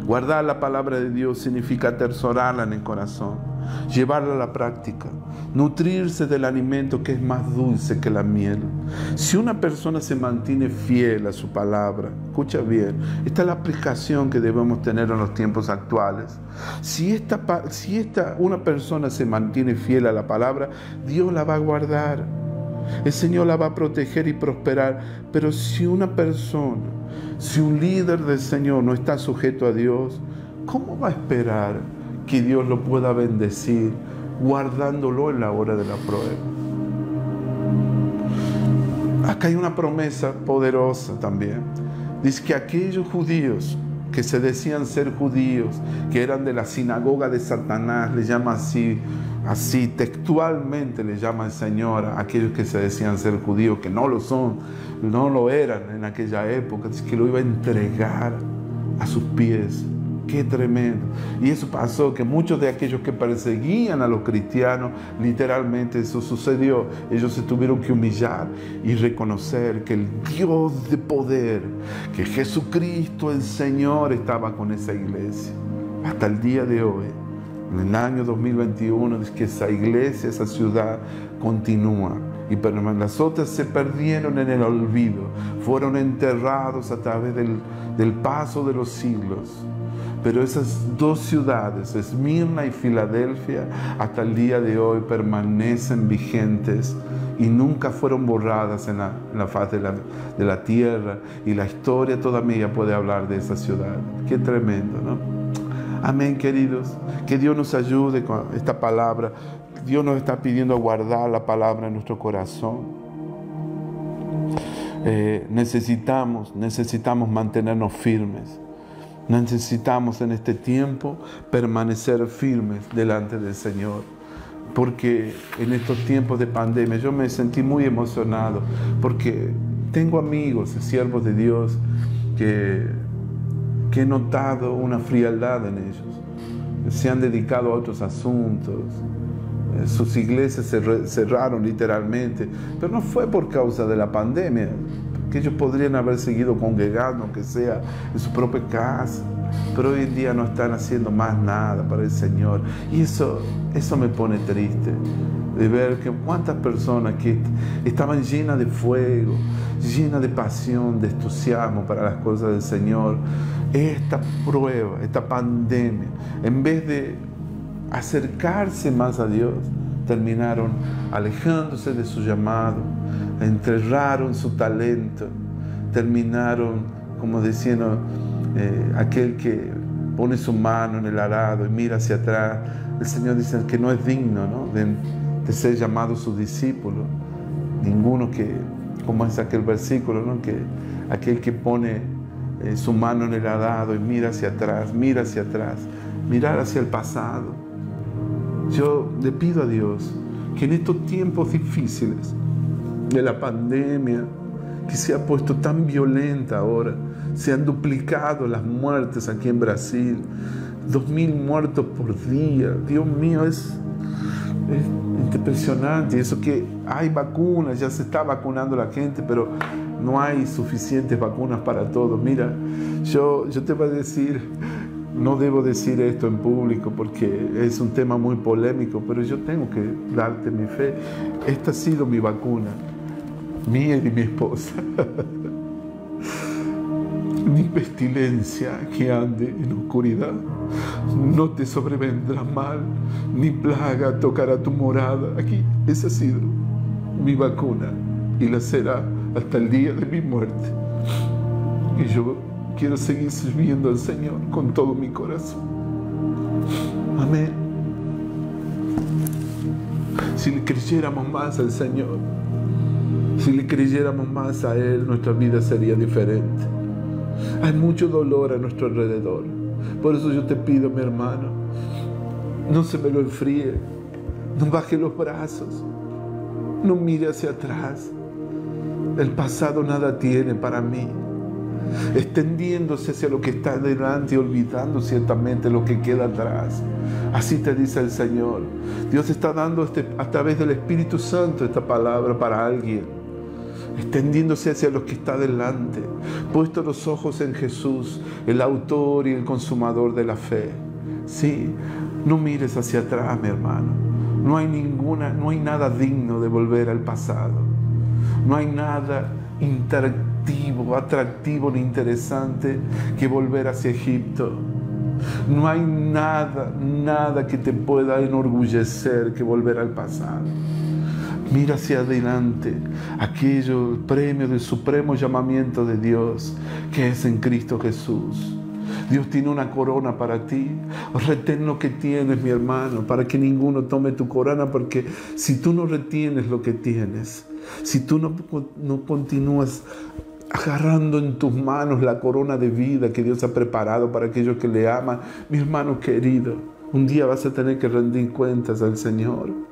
Guardar la palabra de Dios significa atesorarla en el corazón, llevarla a la práctica, nutrirse del alimento que es más dulce que la miel. Si una persona se mantiene fiel a su palabra, escucha bien, esta es la aplicación que debemos tener en los tiempos actuales. Si una persona se mantiene fiel a la palabra, Dios la va a guardar. El Señor la va a proteger y prosperar. Pero si una persona, si un líder del Señor no está sujeto a Dios, ¿cómo va a esperar que Dios lo pueda bendecir guardándolo en la hora de la prueba? Acá hay una promesa poderosa también. Dice que aquellos judíos que se decían ser judíos, que eran de la sinagoga de Satanás, le llama así textualmente le llama el Señor a aquellos que se decían ser judíos, que no lo son, no lo eran en aquella época, dice que lo iba a entregar a sus pies. ¡Qué tremendo! Y eso pasó, que muchos de aquellos que perseguían a los cristianos, literalmente eso sucedió. Ellos se tuvieron que humillar y reconocer que el Dios de poder, que Jesucristo el Señor, estaba con esa iglesia. Hasta el día de hoy, En el año 2021 es que esa iglesia, esa ciudad continúa. Y las otras se perdieron en el olvido, fueron enterrados a través del paso de los siglos. Pero esas dos ciudades, Esmirna y Filadelfia, hasta el día de hoy permanecen vigentes y nunca fueron borradas en la faz de la tierra. Y la historia todavía puede hablar de esa ciudad. Qué tremendo, ¿no? Amén, queridos. Que Dios nos ayude con esta palabra. Dios nos está pidiendo guardar la palabra en nuestro corazón. Necesitamos mantenernos firmes. Necesitamos en este tiempo permanecer firmes delante del Señor. Porque en estos tiempos de pandemia yo me sentí muy emocionado. Porque tengo amigos, siervos de Dios, que he notado una frialdad en ellos. Se han dedicado a otros asuntos. Sus iglesias se cerraron literalmente. Pero no fue por causa de la pandemia. Que ellos podrían haber seguido congregando, aunque sea en su propia casa, pero hoy en día no están haciendo más nada para el Señor. Y eso me pone triste, de ver que cuántas personas que estaban llenas de fuego, llenas de pasión, de entusiasmo para las cosas del Señor, esta prueba, esta pandemia, en vez de acercarse más a Dios, terminaron alejándose de su llamado, enterraron su talento, terminaron, como diciendo, aquel que pone su mano en el arado y mira hacia atrás. El Señor dice que no es digno, ¿no?, de ser llamado su discípulo. Ninguno que, como es aquel versículo, ¿no?, que aquel que pone su mano en el arado y mira hacia atrás, mirar hacia el pasado. Yo le pido a Dios que en estos tiempos difíciles de la pandemia, que se ha puesto tan violenta ahora, se han duplicado las muertes aquí en Brasil, 2.000 muertos por día. Dios mío, es impresionante. Eso que hay vacunas, ya se está vacunando la gente, pero no hay suficientes vacunas para todos. Mira, yo te voy a decir, no debo decir esto en público porque es un tema muy polémico, pero yo tengo que darte mi fe. Esta ha sido mi vacuna, mía y de mi esposa. Ni pestilencia que ande en oscuridad no te sobrevendrá mal, ni plaga tocará tu morada. Aquí, esa ha sido mi vacuna y la será hasta el día de mi muerte. Y yo quiero seguir sirviendo al Señor con todo mi corazón. Amén. Si le creyéramos más al Señor, si le creyéramos más a Él, nuestra vida sería diferente. Hay mucho dolor a nuestro alrededor. Por eso yo te pido, mi hermano, no se me lo enfríe, no baje los brazos, no mire hacia atrás. El pasado nada tiene para mí. Extendiéndose hacia lo que está delante y olvidando ciertamente lo que queda atrás. Así te dice el Señor. Dios está dando a través del Espíritu Santo esta palabra para alguien. Extendiéndose hacia lo que está delante, puesto los ojos en Jesús, el autor y el consumador de la fe. Sí, no mires hacia atrás, mi hermano. No hay nada digno de volver al pasado. No hay nada atractivo ni interesante que volver hacia Egipto. No hay nada que te pueda enorgullecer que volver al pasado. Mira hacia adelante, el premio del supremo llamamiento de Dios, que es en Cristo Jesús. Dios tiene una corona para ti. Retén lo que tienes, mi hermano, para que ninguno tome tu corona, porque si tú no retienes lo que tienes, si tú no continúas agarrando en tus manos la corona de vida que Dios ha preparado para aquellos que le aman, mi hermano querido, un día vas a tener que rendir cuentas al Señor.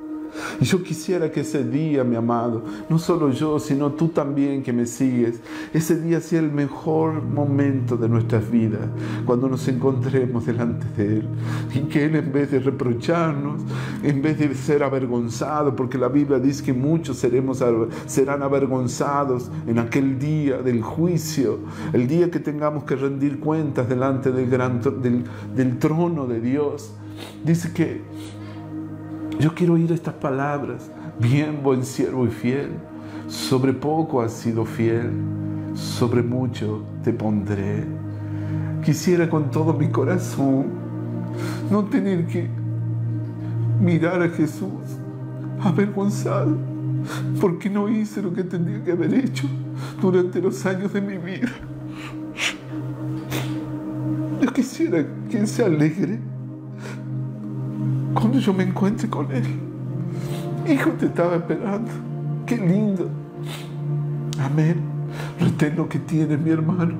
Y yo quisiera que ese día, mi amado, no solo yo, sino tú también que me sigues, ese día sea el mejor momento de nuestras vidas, cuando nos encontremos delante de Él. Y que Él, en vez de reprocharnos, en vez de ser avergonzado, porque la Biblia dice que muchos serán avergonzados en aquel día del juicio, el día que tengamos que rendir cuentas delante del trono de Dios. Dice que yo quiero oír estas palabras. Bien, buen siervo y fiel. Sobre poco has sido fiel, sobre mucho te pondré. Quisiera con todo mi corazón no tener que mirar a Jesús avergonzado porque no hice lo que tendría que haber hecho durante los años de mi vida. Yo quisiera que Él se alegre cuando yo me encuentre con Él. Hijo, te estaba esperando. Qué lindo. Amén. Retén lo que tienes, mi hermano,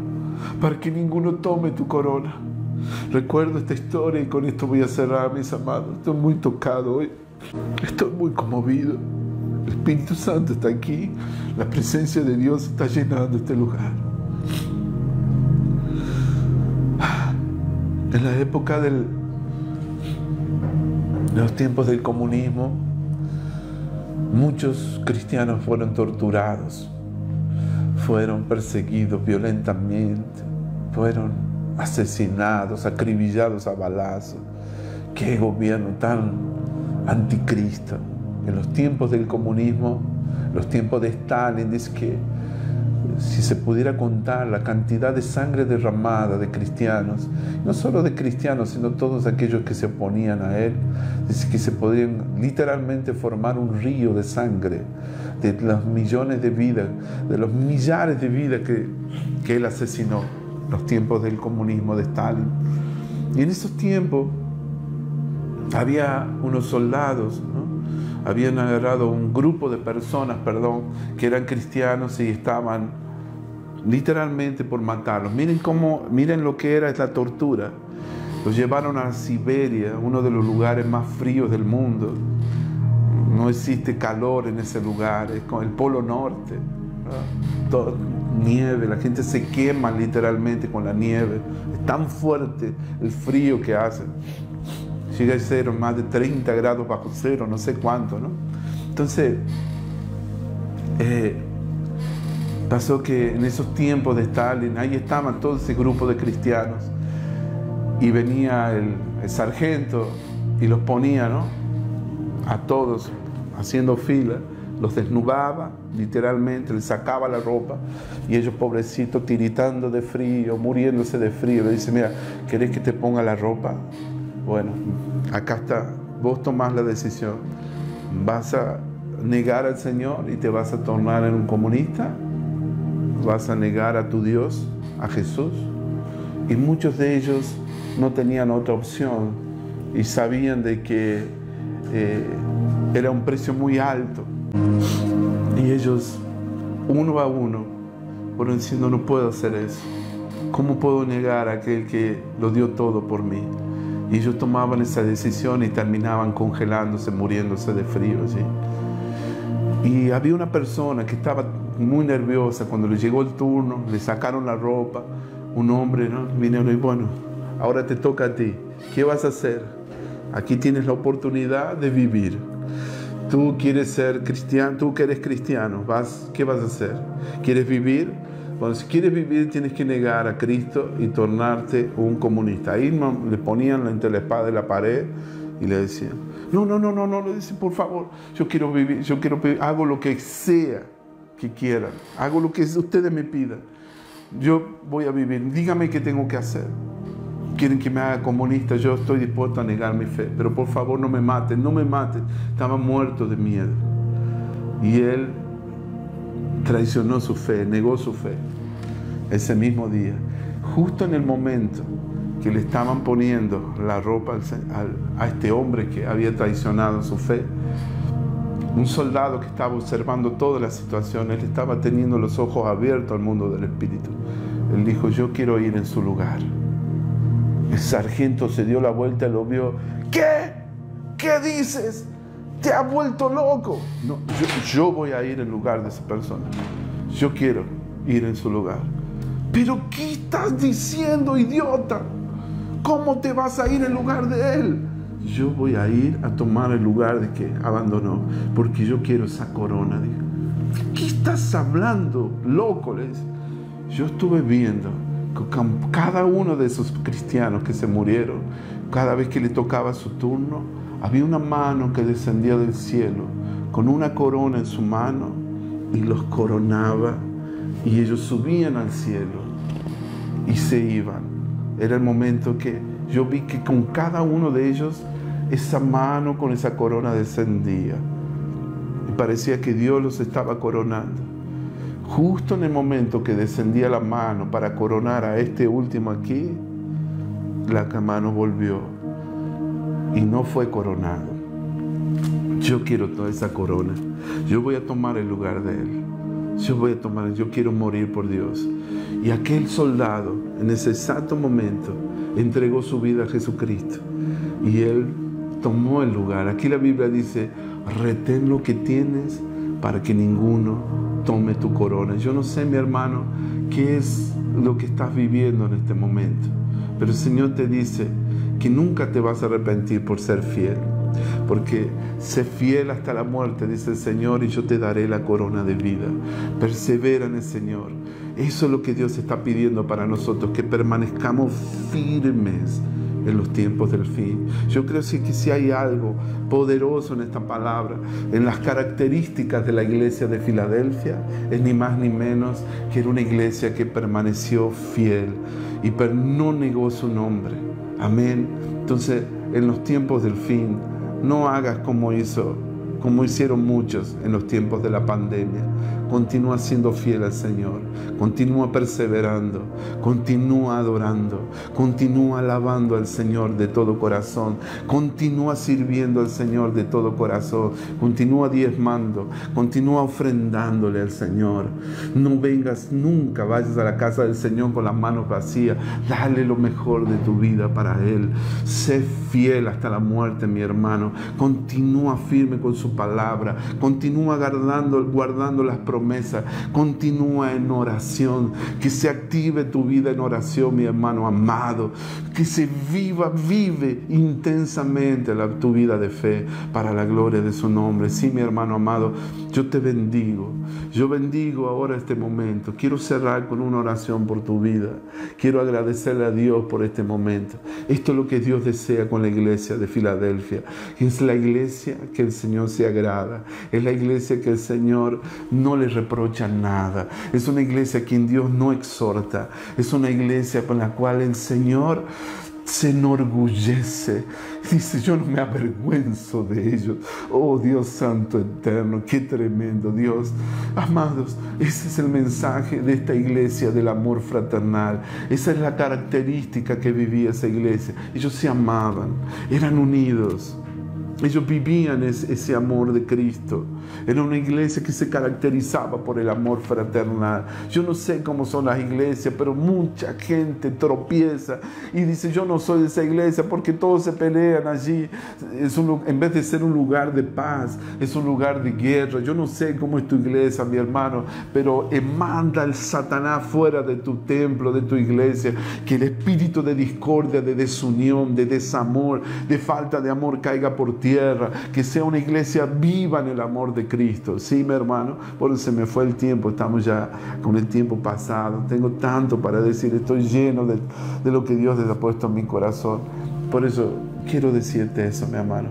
para que ninguno tome tu corona. Recuerdo esta historia y con esto voy a cerrar, mis amados. Estoy muy tocado hoy. Estoy muy conmovido. El Espíritu Santo está aquí. La presencia de Dios está llenando este lugar. En la época de los tiempos del comunismo, muchos cristianos fueron torturados, fueron perseguidos violentamente, fueron asesinados, acribillados a balazos. ¡Qué gobierno tan anticristo! En los tiempos del comunismo, los tiempos de Stalin, dice que si se pudiera contar la cantidad de sangre derramada de cristianos, no solo de cristianos, sino todos aquellos que se oponían a él, dice que se podrían literalmente formar un río de sangre, de los millones de vidas, de los millares de vidas que él asesinó, los tiempos del comunismo de Stalin. Y en esos tiempos había unos soldados, ¿no? Habían agarrado un grupo de personas, que eran cristianos y estaban literalmente por matarlos. Miren lo que era esta tortura. Los llevaron a Siberia, uno de los lugares más fríos del mundo. No existe calor en ese lugar, es con el Polo Norte. Todo, nieve, la gente se quema literalmente con la nieve. Es tan fuerte el frío que hace. Llega a ser más de 30 grados bajo cero, no sé cuánto, ¿no? Entonces, pasó que en esos tiempos de Stalin, ahí estaban todo ese grupo de cristianos y venía el sargento y los ponía, ¿no?, a todos haciendo fila, los desnudaba literalmente, les sacaba la ropa y ellos, pobrecitos, tiritando de frío, muriéndose de frío, le dice: mira, ¿querés que te ponga la ropa? Bueno, acá está, vos tomás la decisión. ¿Vas a negar al Señor y te vas a tornar en un comunista? ¿Vas a negar a tu Dios, a Jesús? Y muchos de ellos no tenían otra opción y sabían de que era un precio muy alto. Y ellos, uno a uno, fueron diciendo: no puedo hacer eso. ¿Cómo puedo negar a aquel que lo dio todo por mí? Y ellos tomaban esa decisión y terminaban congelándose, muriéndose de frío, ¿sí? Y había una persona que estaba muy nerviosa. Cuando le llegó el turno, le sacaron la ropa. Un hombre, ¿no?, vinieron y: bueno, ahora te toca a ti. ¿Qué vas a hacer? Aquí tienes la oportunidad de vivir. Tú quieres ser cristiano, tú que eres cristiano, ¿qué vas a hacer? ¿Quieres vivir? Bueno, si quieres vivir, tienes que negar a Cristo y tornarte un comunista. Ahí le ponían entre la espada y la pared y le decían: no, le dicen: por favor, yo quiero vivir, hago lo que sea que quieran, hago lo que ustedes me pidan. Yo voy a vivir, dígame qué tengo que hacer. Quieren que me haga comunista, yo estoy dispuesto a negar mi fe, pero por favor no me maten. Estaba muerto de miedo. Y él traicionó su fe, negó su fe. Ese mismo día, justo en el momento que le estaban poniendo la ropa a este hombre que había traicionado su fe, un soldado que estaba observando toda la situación, él estaba teniendo los ojos abiertos al mundo del espíritu. Él dijo: yo quiero ir en su lugar. El sargento se dio la vuelta y lo vio. ¿Qué? ¿Qué dices? ¿Te has vuelto loco? No, yo voy a ir en lugar de esa persona. Yo quiero ir en su lugar. ¿Pero qué estás diciendo, idiota? ¿Cómo te vas a ir en lugar de él? Yo voy a ir a tomar el lugar de que abandonó, porque yo quiero esa corona. Dijo: ¿qué estás hablando, loco? Le dice: yo estuve viendo con cada uno de esos cristianos que se murieron, cada vez que le tocaba su turno, había una mano que descendía del cielo con una corona en su mano y los coronaba, y ellos subían al cielo y se iban. Era el momento que yo vi que con cada uno de ellos esa mano con esa corona descendía y parecía que Dios los estaba coronando. Justo en el momento que descendía la mano para coronar a este último aquí, la mano volvió y no fue coronado. Yo quiero toda esa corona. Yo voy a tomar el lugar de Él. Yo quiero morir por Dios. Y aquel soldado, en ese exacto momento, entregó su vida a Jesucristo. Y Él tomó el lugar. Aquí la Biblia dice, retén lo que tienes para que ninguno tome tu corona. Yo no sé, mi hermano, qué es lo que estás viviendo en este momento. Pero el Señor te dice que nunca te vas a arrepentir por ser fiel. Porque sé fiel hasta la muerte, dice el Señor, y yo te daré la corona de vida. Persevera en el Señor. Eso es lo que Dios está pidiendo para nosotros, que permanezcamos firmes en los tiempos del fin. Yo creo que si hay algo poderoso en esta palabra, en las características de la iglesia de Filadelfia, es ni más ni menos que era una iglesia que permaneció fiel y no negó su nombre. Amén. Entonces, en los tiempos del fin, no hagas como hicieron muchos en los tiempos de la pandemia. Continúa siendo fiel al Señor, continúa perseverando, continúa adorando, continúa alabando al Señor de todo corazón, continúa sirviendo al Señor de todo corazón, continúa diezmando, continúa ofrendándole al Señor. No vengas nunca, vayas a la casa del Señor con las manos vacías. Dale lo mejor de tu vida para Él. Sé fiel hasta la muerte, mi hermano. Continúa firme con su palabra, continúa guardando las promesas. Continúa en oración, que se active tu vida en oración, mi hermano amado, que se vive intensamente tu vida de fe para la gloria de su nombre. Sí, mi hermano amado, yo te bendigo. Yo bendigo ahora este momento. Quiero cerrar con una oración por tu vida. Quiero agradecerle a Dios por este momento. Esto es lo que Dios desea con la iglesia de Filadelfia. Es la iglesia que el Señor se agrada. Es la iglesia que el Señor no le reprocha nada. Es una iglesia a quien Dios no exhorta. Es una iglesia con la cual el Señor se enorgullece. Dice, yo no me avergüenzo de ellos. Oh Dios Santo Eterno, qué tremendo Dios. Amados, ese es el mensaje de esta iglesia del amor fraternal. Esa es la característica que vivía esa iglesia. Ellos se amaban, eran unidos. Ellos vivían ese amor de Cristo. Era una iglesia que se caracterizaba por el amor fraternal. Yo no sé cómo son las iglesias, pero mucha gente tropieza y dice, yo no soy de esa iglesia porque todos se pelean allí. En vez de ser un lugar de paz, es un lugar de guerra. Yo no sé cómo es tu iglesia, mi hermano, pero manda el Satanás fuera de tu templo, de tu iglesia. Que el espíritu de discordia, de desunión, de desamor, de falta de amor caiga por tierra. Que sea una iglesia viva en el amor de Cristo. Sí, mi hermano, por eso se me fue el tiempo, estamos ya con el tiempo pasado. Tengo tanto para decir, estoy lleno de lo que Dios les ha puesto en mi corazón. Por eso quiero decirte eso, mi hermano,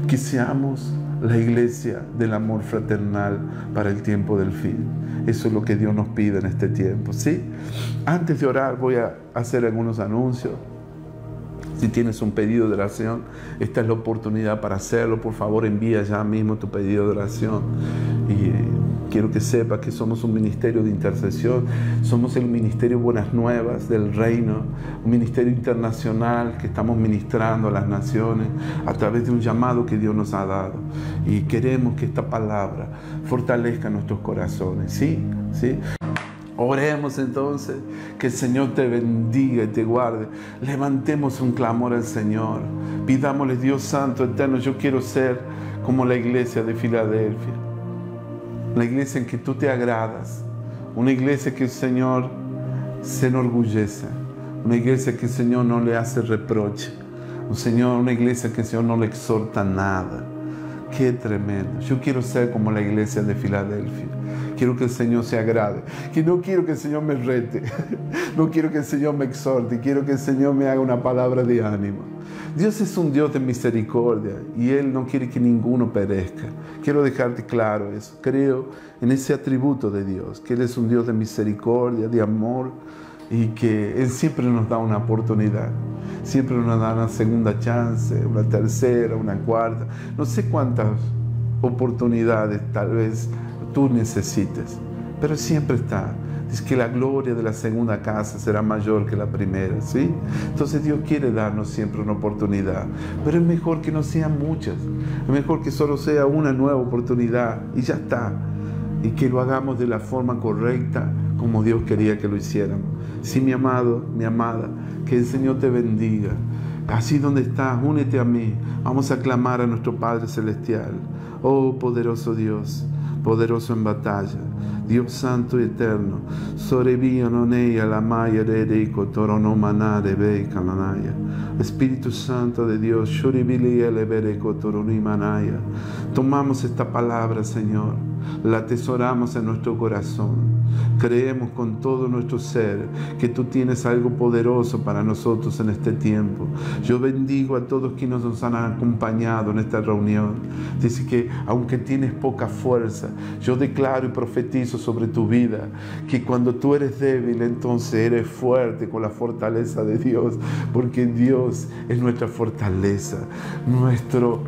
que seamos la iglesia del amor fraternal para el tiempo del fin. Eso es lo que Dios nos pide en este tiempo, ¿sí? Antes de orar voy a hacer algunos anuncios. Si tienes un pedido de oración, esta es la oportunidad para hacerlo. Por favor, envía ya mismo tu pedido de oración. Y quiero que sepas que somos un ministerio de intercesión. Somos el Ministerio Buenas Nuevas del Reino, un ministerio internacional que estamos ministrando a las naciones a través de un llamado que Dios nos ha dado. Y queremos que esta palabra fortalezca nuestros corazones. ¿Sí? ¿Sí? Oremos entonces, que el Señor te bendiga y te guarde. Levantemos un clamor al Señor. Pidámosle, Dios Santo Eterno, yo quiero ser como la iglesia de Filadelfia. La iglesia en que tú te agradas. Una iglesia que el Señor se enorgullece. Una iglesia que el Señor no le hace reproche. Una iglesia que el Señor no le exhorta nada. Qué tremendo. Yo quiero ser como la iglesia de Filadelfia. quiero que el Señor se agrade, que no quiero que el Señor me rete, no quiero que el Señor me exhorte, quiero que el Señor me haga una palabra de ánimo. Dios es un Dios de misericordia y Él no quiere que ninguno perezca. Quiero dejarte claro eso. Creo en ese atributo de Dios, que Él es un Dios de misericordia, de amor, y que Él siempre nos da una oportunidad. Siempre nos da una segunda chance, una tercera, una cuarta. No sé cuántas oportunidades tal vez tú necesites, pero siempre está. Es que la gloria de la segunda casa será mayor que la primera, ¿sí? Entonces Dios quiere darnos siempre una oportunidad, pero es mejor que no sean muchas, es mejor que solo sea una nueva oportunidad y ya está, y que lo hagamos de la forma correcta como Dios quería que lo hiciéramos. Sí, mi amado, mi amada, que el Señor te bendiga. Así donde estás, únete a mí. Vamos a clamar a nuestro Padre Celestial. Oh, poderoso Dios, poderoso en batalla, Dios santo y eterno, Espíritu Santo de Dios, tomamos esta palabra, Señor, la atesoramos en nuestro corazón. Creemos con todo nuestro ser que tú tienes algo poderoso para nosotros en este tiempo. Yo bendigo a todos quienes nos han acompañado en esta reunión. Dice que aunque tienes poca fuerza, yo declaro y profetizo sobre tu vida que cuando tú eres débil, entonces eres fuerte con la fortaleza de Dios, porque Dios es nuestra fortaleza, nuestro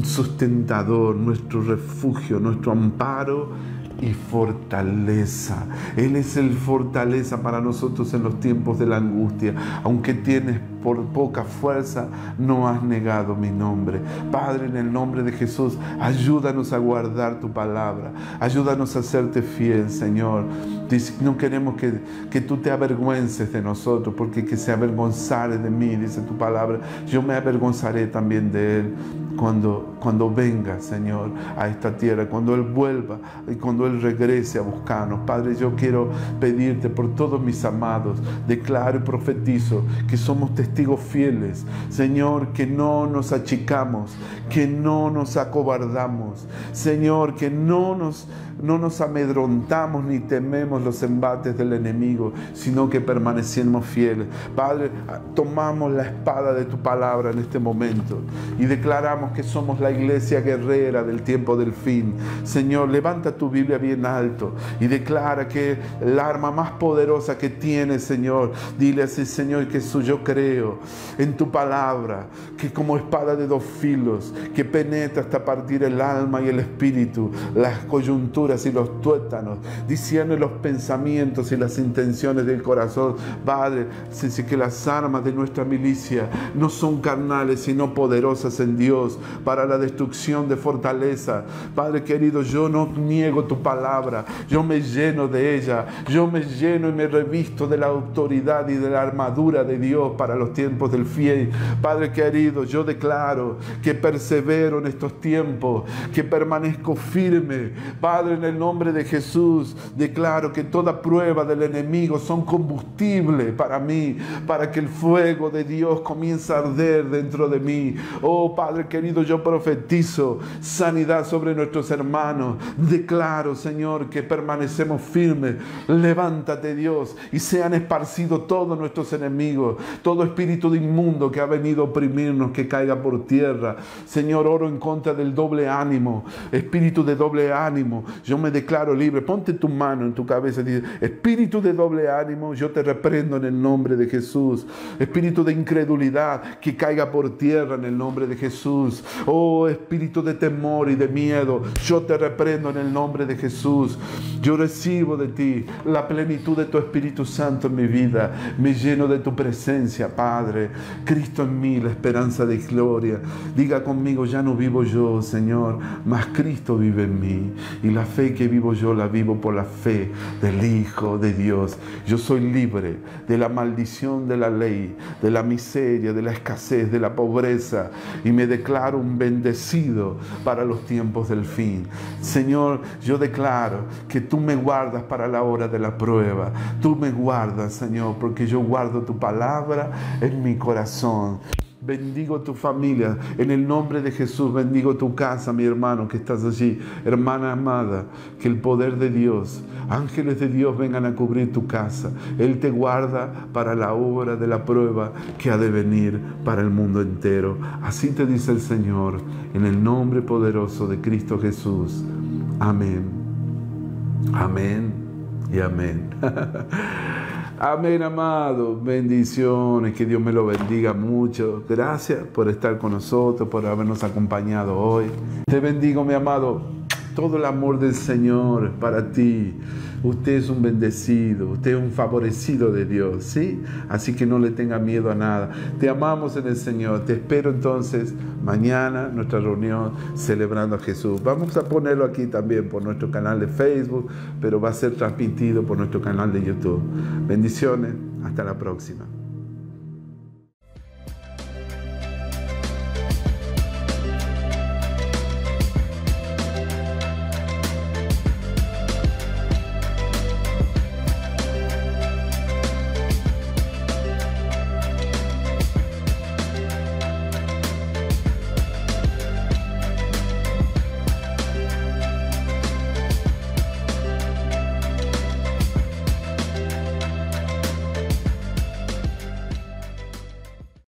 sustentador, nuestro refugio, nuestro amparo y fortaleza. Él es el fortaleza para nosotros en los tiempos de la angustia. Aunque tienes por poca fuerza, no has negado mi nombre. Padre, en el nombre de Jesús, ayúdanos a guardar tu palabra. Ayúdanos a serte fiel, Señor. No queremos que tú te avergüences de nosotros, porque que se avergonzare de mí, dice tu palabra, yo me avergonzaré también de él cuando venga, Señor, a esta tierra, cuando Él vuelva y cuando Él regrese a buscarnos. Padre, yo quiero pedirte por todos mis amados, declaro y profetizo que somos testigos fieles, Señor, que no nos achicamos, que no nos acobardamos, Señor, que no nos amedrontamos ni tememos los embates del enemigo, sino que permanecemos fieles. Padre, tomamos la espada de tu palabra en este momento y declaramos que somos la iglesia guerrera del tiempo del fin. Señor, levanta tu Biblia bien alto y declara que el arma más poderosa que tienes, Señor, dile así, Señor, que yo creo en tu palabra, que como espada de dos filos, que penetra hasta partir el alma y el espíritu, las coyunturas y los tuétanos, diciendo los pensamientos y las intenciones del corazón. Padre, sé que las armas de nuestra milicia no son carnales, sino poderosas en Dios para la destrucción de fortaleza. Padre querido, yo no niego tu palabra, yo me lleno de ella, yo me lleno y me revisto de la autoridad y de la armadura de Dios para los tiempos del fiel. Padre querido, yo declaro que persevero en estos tiempos, que permanezco firme. Padre, en el nombre de Jesús, declaro que toda prueba del enemigo son combustible para mí, para que el fuego de Dios comience a arder dentro de mí. Oh Padre querido, yo profetizo sanidad sobre nuestros hermanos. Declaro, Señor, que permanecemos firmes. Levántate, Dios, y sean esparcidos todos nuestros enemigos, todo espíritu de inmundo que ha venido a oprimirnos, que caiga por tierra. Señor, oro en contra del doble ánimo, espíritu de doble ánimo. Yo me declaro libre. Ponte tu mano en tu cabeza y dice: espíritu de doble ánimo, yo te reprendo en el nombre de Jesús. Espíritu de incredulidad, que caiga por tierra en el nombre de Jesús. Oh, espíritu de temor y de miedo, yo te reprendo en el nombre de Jesús. Yo recibo de ti la plenitud de tu Espíritu Santo en mi vida. Me lleno de tu presencia, Padre. Cristo en mí, la esperanza de gloria. Diga conmigo: ya no vivo yo, Señor, mas Cristo vive en mí. Y la fe que vivo yo, la vivo por la fe del Hijo de Dios. Yo soy libre de la maldición de la ley, de la miseria, de la escasez, de la pobreza, y me declaro un bendecido para los tiempos del fin. Señor, yo declaro que tú me guardas para la hora de la prueba. Tú me guardas, Señor, porque yo guardo tu palabra en mi corazón. bendigo tu familia. En el nombre de Jesús, bendigo tu casa, mi hermano que estás allí. Hermana amada, que el poder de Dios, ángeles de Dios vengan a cubrir tu casa. Él te guarda para la hora de la prueba que ha de venir para el mundo entero. Así te dice el Señor, en el nombre poderoso de Cristo Jesús. Amén. Amén y amén. Amén, amado. Bendiciones. Que Dios me lo bendiga mucho. Gracias por estar con nosotros, por habernos acompañado hoy. Te bendigo, mi amado. Todo el amor del Señor es para ti. Usted es un bendecido, usted es un favorecido de Dios, ¿sí? Así que no le tenga miedo a nada. Te amamos en el Señor. Te espero entonces mañana, nuestra reunión celebrando a Jesús. Vamos a ponerlo aquí también por nuestro canal de Facebook, pero va a ser transmitido por nuestro canal de YouTube. Bendiciones. Hasta la próxima.